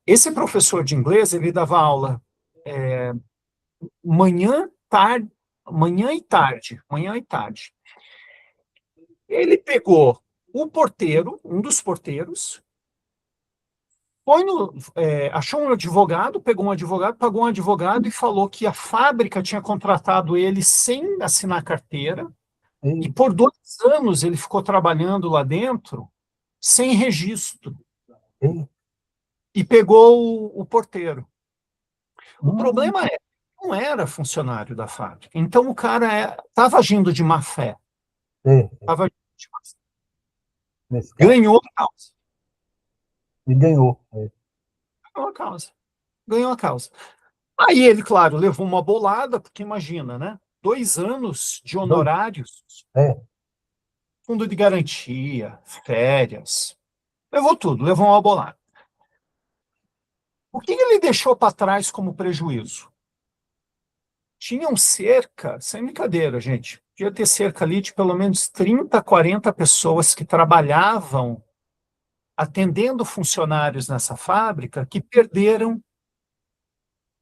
[SPEAKER 1] Esse professor de inglês, ele dava aula manhã, tarde, manhã e tarde. Ele pegou o porteiro, um dos porteiros, achou um advogado, pegou um advogado, pagou um advogado e falou que a fábrica tinha contratado ele sem assinar carteira, e por 2 anos ele ficou trabalhando lá dentro sem registro. E pegou o porteiro. O problema não era funcionário da fábrica. Então o cara estava agindo de má fé. Estava agindo de má fé. Ganhou a causa.
[SPEAKER 2] E ganhou.
[SPEAKER 1] Ganhou a causa. Ganhou a causa. Aí ele, claro, levou uma bolada, porque imagina, né? 2 anos de honorários, fundo de garantia, férias, levou tudo, levou uma bolada. O que ele deixou para trás como prejuízo? Tinham cerca, sem brincadeira, gente, devia ter cerca ali de pelo menos 30, 40 pessoas que trabalhavam atendendo funcionários nessa fábrica que perderam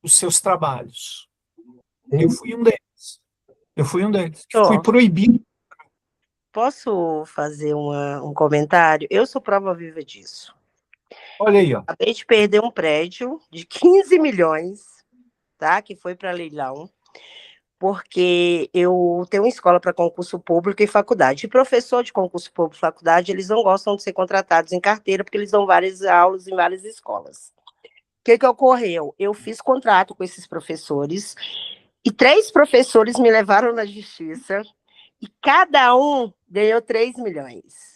[SPEAKER 1] os seus trabalhos. Eu fui um deles. Fui proibido.
[SPEAKER 3] Posso fazer um comentário? Eu sou prova viva disso.
[SPEAKER 1] Olha aí, ó.
[SPEAKER 3] Acabei de perder um prédio de 15 milhões, tá? Que foi para leilão, porque eu tenho uma escola para concurso público e faculdade. E professor de concurso público e faculdade, eles não gostam de ser contratados em carteira, porque eles dão várias aulas em várias escolas. O que ocorreu? Eu fiz contrato com esses professores, e 3 professores me levaram na justiça, e cada um ganhou 3 milhões.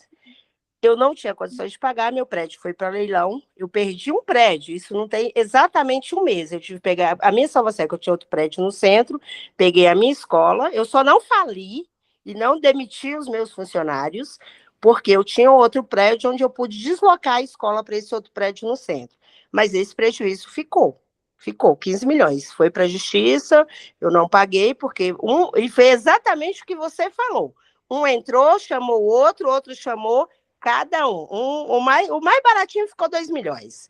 [SPEAKER 3] Eu não tinha condições de pagar, meu prédio foi para leilão, eu perdi um prédio, isso não tem exatamente um mês, eu tive que pegar a minha salvação, que eu tinha outro prédio no centro, peguei a minha escola, eu só não fali e não demiti os meus funcionários, porque eu tinha outro prédio onde eu pude deslocar a escola para esse outro prédio no centro, mas esse prejuízo ficou 15 milhões, foi para a justiça, eu não paguei, porque e foi exatamente o que você falou, um entrou, chamou o outro chamou, cada um. O mais baratinho ficou 2 milhões.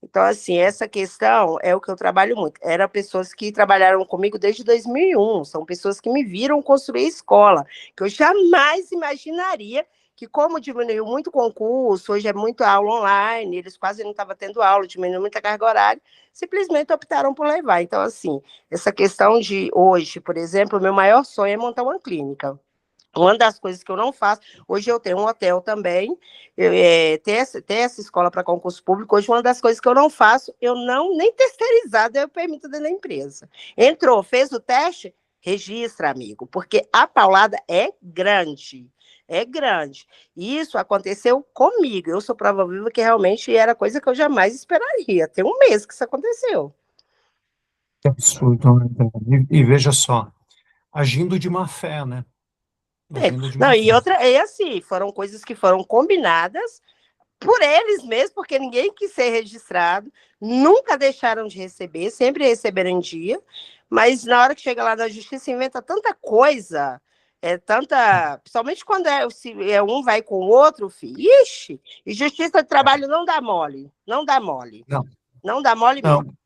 [SPEAKER 3] Então, assim, essa questão é o que eu trabalho muito. Eram pessoas que trabalharam comigo desde 2001, são pessoas que me viram construir escola, que eu jamais imaginaria que, como diminuiu muito o concurso, hoje é muito aula online, eles quase não estavam tendo aula, diminuiu muita carga horária, simplesmente optaram por levar. Então, assim, essa questão de hoje, por exemplo, o meu maior sonho é montar uma clínica. Uma das coisas que eu não faço, hoje eu tenho um hotel também, ter essa escola para concurso público, hoje uma das coisas que eu não faço, eu não, nem terceirizado, eu permito dentro da empresa. Entrou, fez o teste, registra, amigo, porque a paulada é grande. E isso aconteceu comigo, eu sou prova viva que realmente era coisa que eu jamais esperaria. Tem um mês que isso aconteceu.
[SPEAKER 1] Que absurdo, né? E veja só, agindo de má fé, né?
[SPEAKER 3] Não, e assim, foram coisas que foram combinadas por eles mesmos, porque ninguém quis ser registrado, nunca deixaram de receber, sempre receberam em dia, mas na hora que chega lá na justiça, inventa tanta coisa, principalmente quando um vai com o outro, filho, ixi, e justiça de trabalho não dá mole, não dá mole mesmo.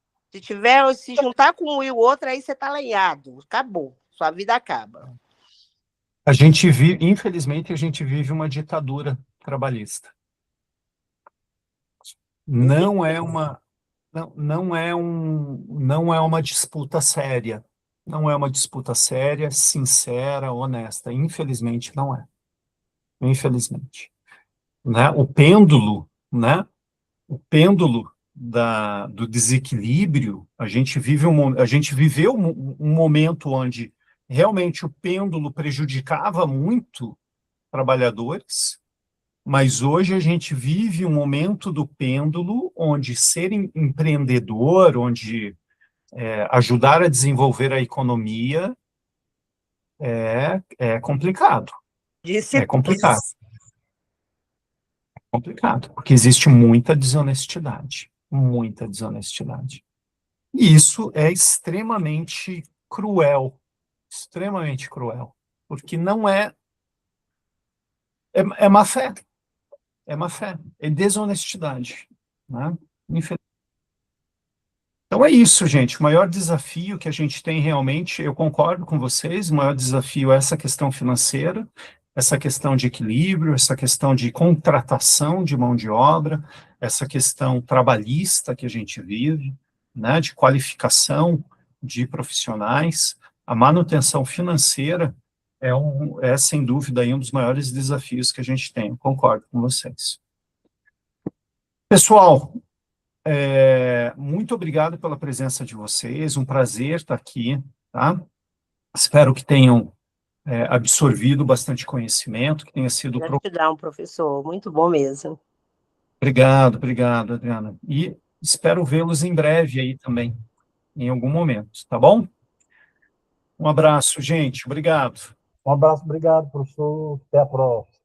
[SPEAKER 3] Se juntar com um e o outro, aí você tá lenhado, acabou, sua vida acaba.
[SPEAKER 1] Infelizmente, a gente vive uma ditadura trabalhista. Não é uma disputa séria. não é uma disputa séria, sincera, honesta. Infelizmente, não é. Infelizmente. Né? O pêndulo, né? O pêndulo do desequilíbrio, a gente viveu um momento onde realmente o pêndulo prejudicava muito trabalhadores, mas hoje a gente vive um momento do pêndulo onde ser empreendedor, onde ajudar a desenvolver a economia é complicado.
[SPEAKER 3] Disse
[SPEAKER 1] É complicado. Complicado, porque existe muita desonestidade. Muita desonestidade. E isso é extremamente cruel. Extremamente cruel. Porque não é má fé. É má fé. É desonestidade. Né? Então é isso, gente. O maior desafio que a gente tem realmente, eu concordo com vocês, o maior desafio é essa questão financeira, essa questão de equilíbrio, essa questão de contratação de mão de obra, essa questão trabalhista que a gente vive, né, de qualificação de profissionais. A manutenção financeira é sem dúvida aí um dos maiores desafios que a gente tem. Eu concordo com vocês. Pessoal, muito obrigado pela presença de vocês, um prazer estar aqui, tá? Espero que tenham absorvido bastante conhecimento, que tenha sido...
[SPEAKER 3] Gratidão, professor, muito bom mesmo.
[SPEAKER 1] Obrigado, Adriana. E espero vê-los em breve aí também, em algum momento, tá bom? Um abraço, gente, obrigado.
[SPEAKER 2] Um abraço, obrigado, professor. Até a próxima.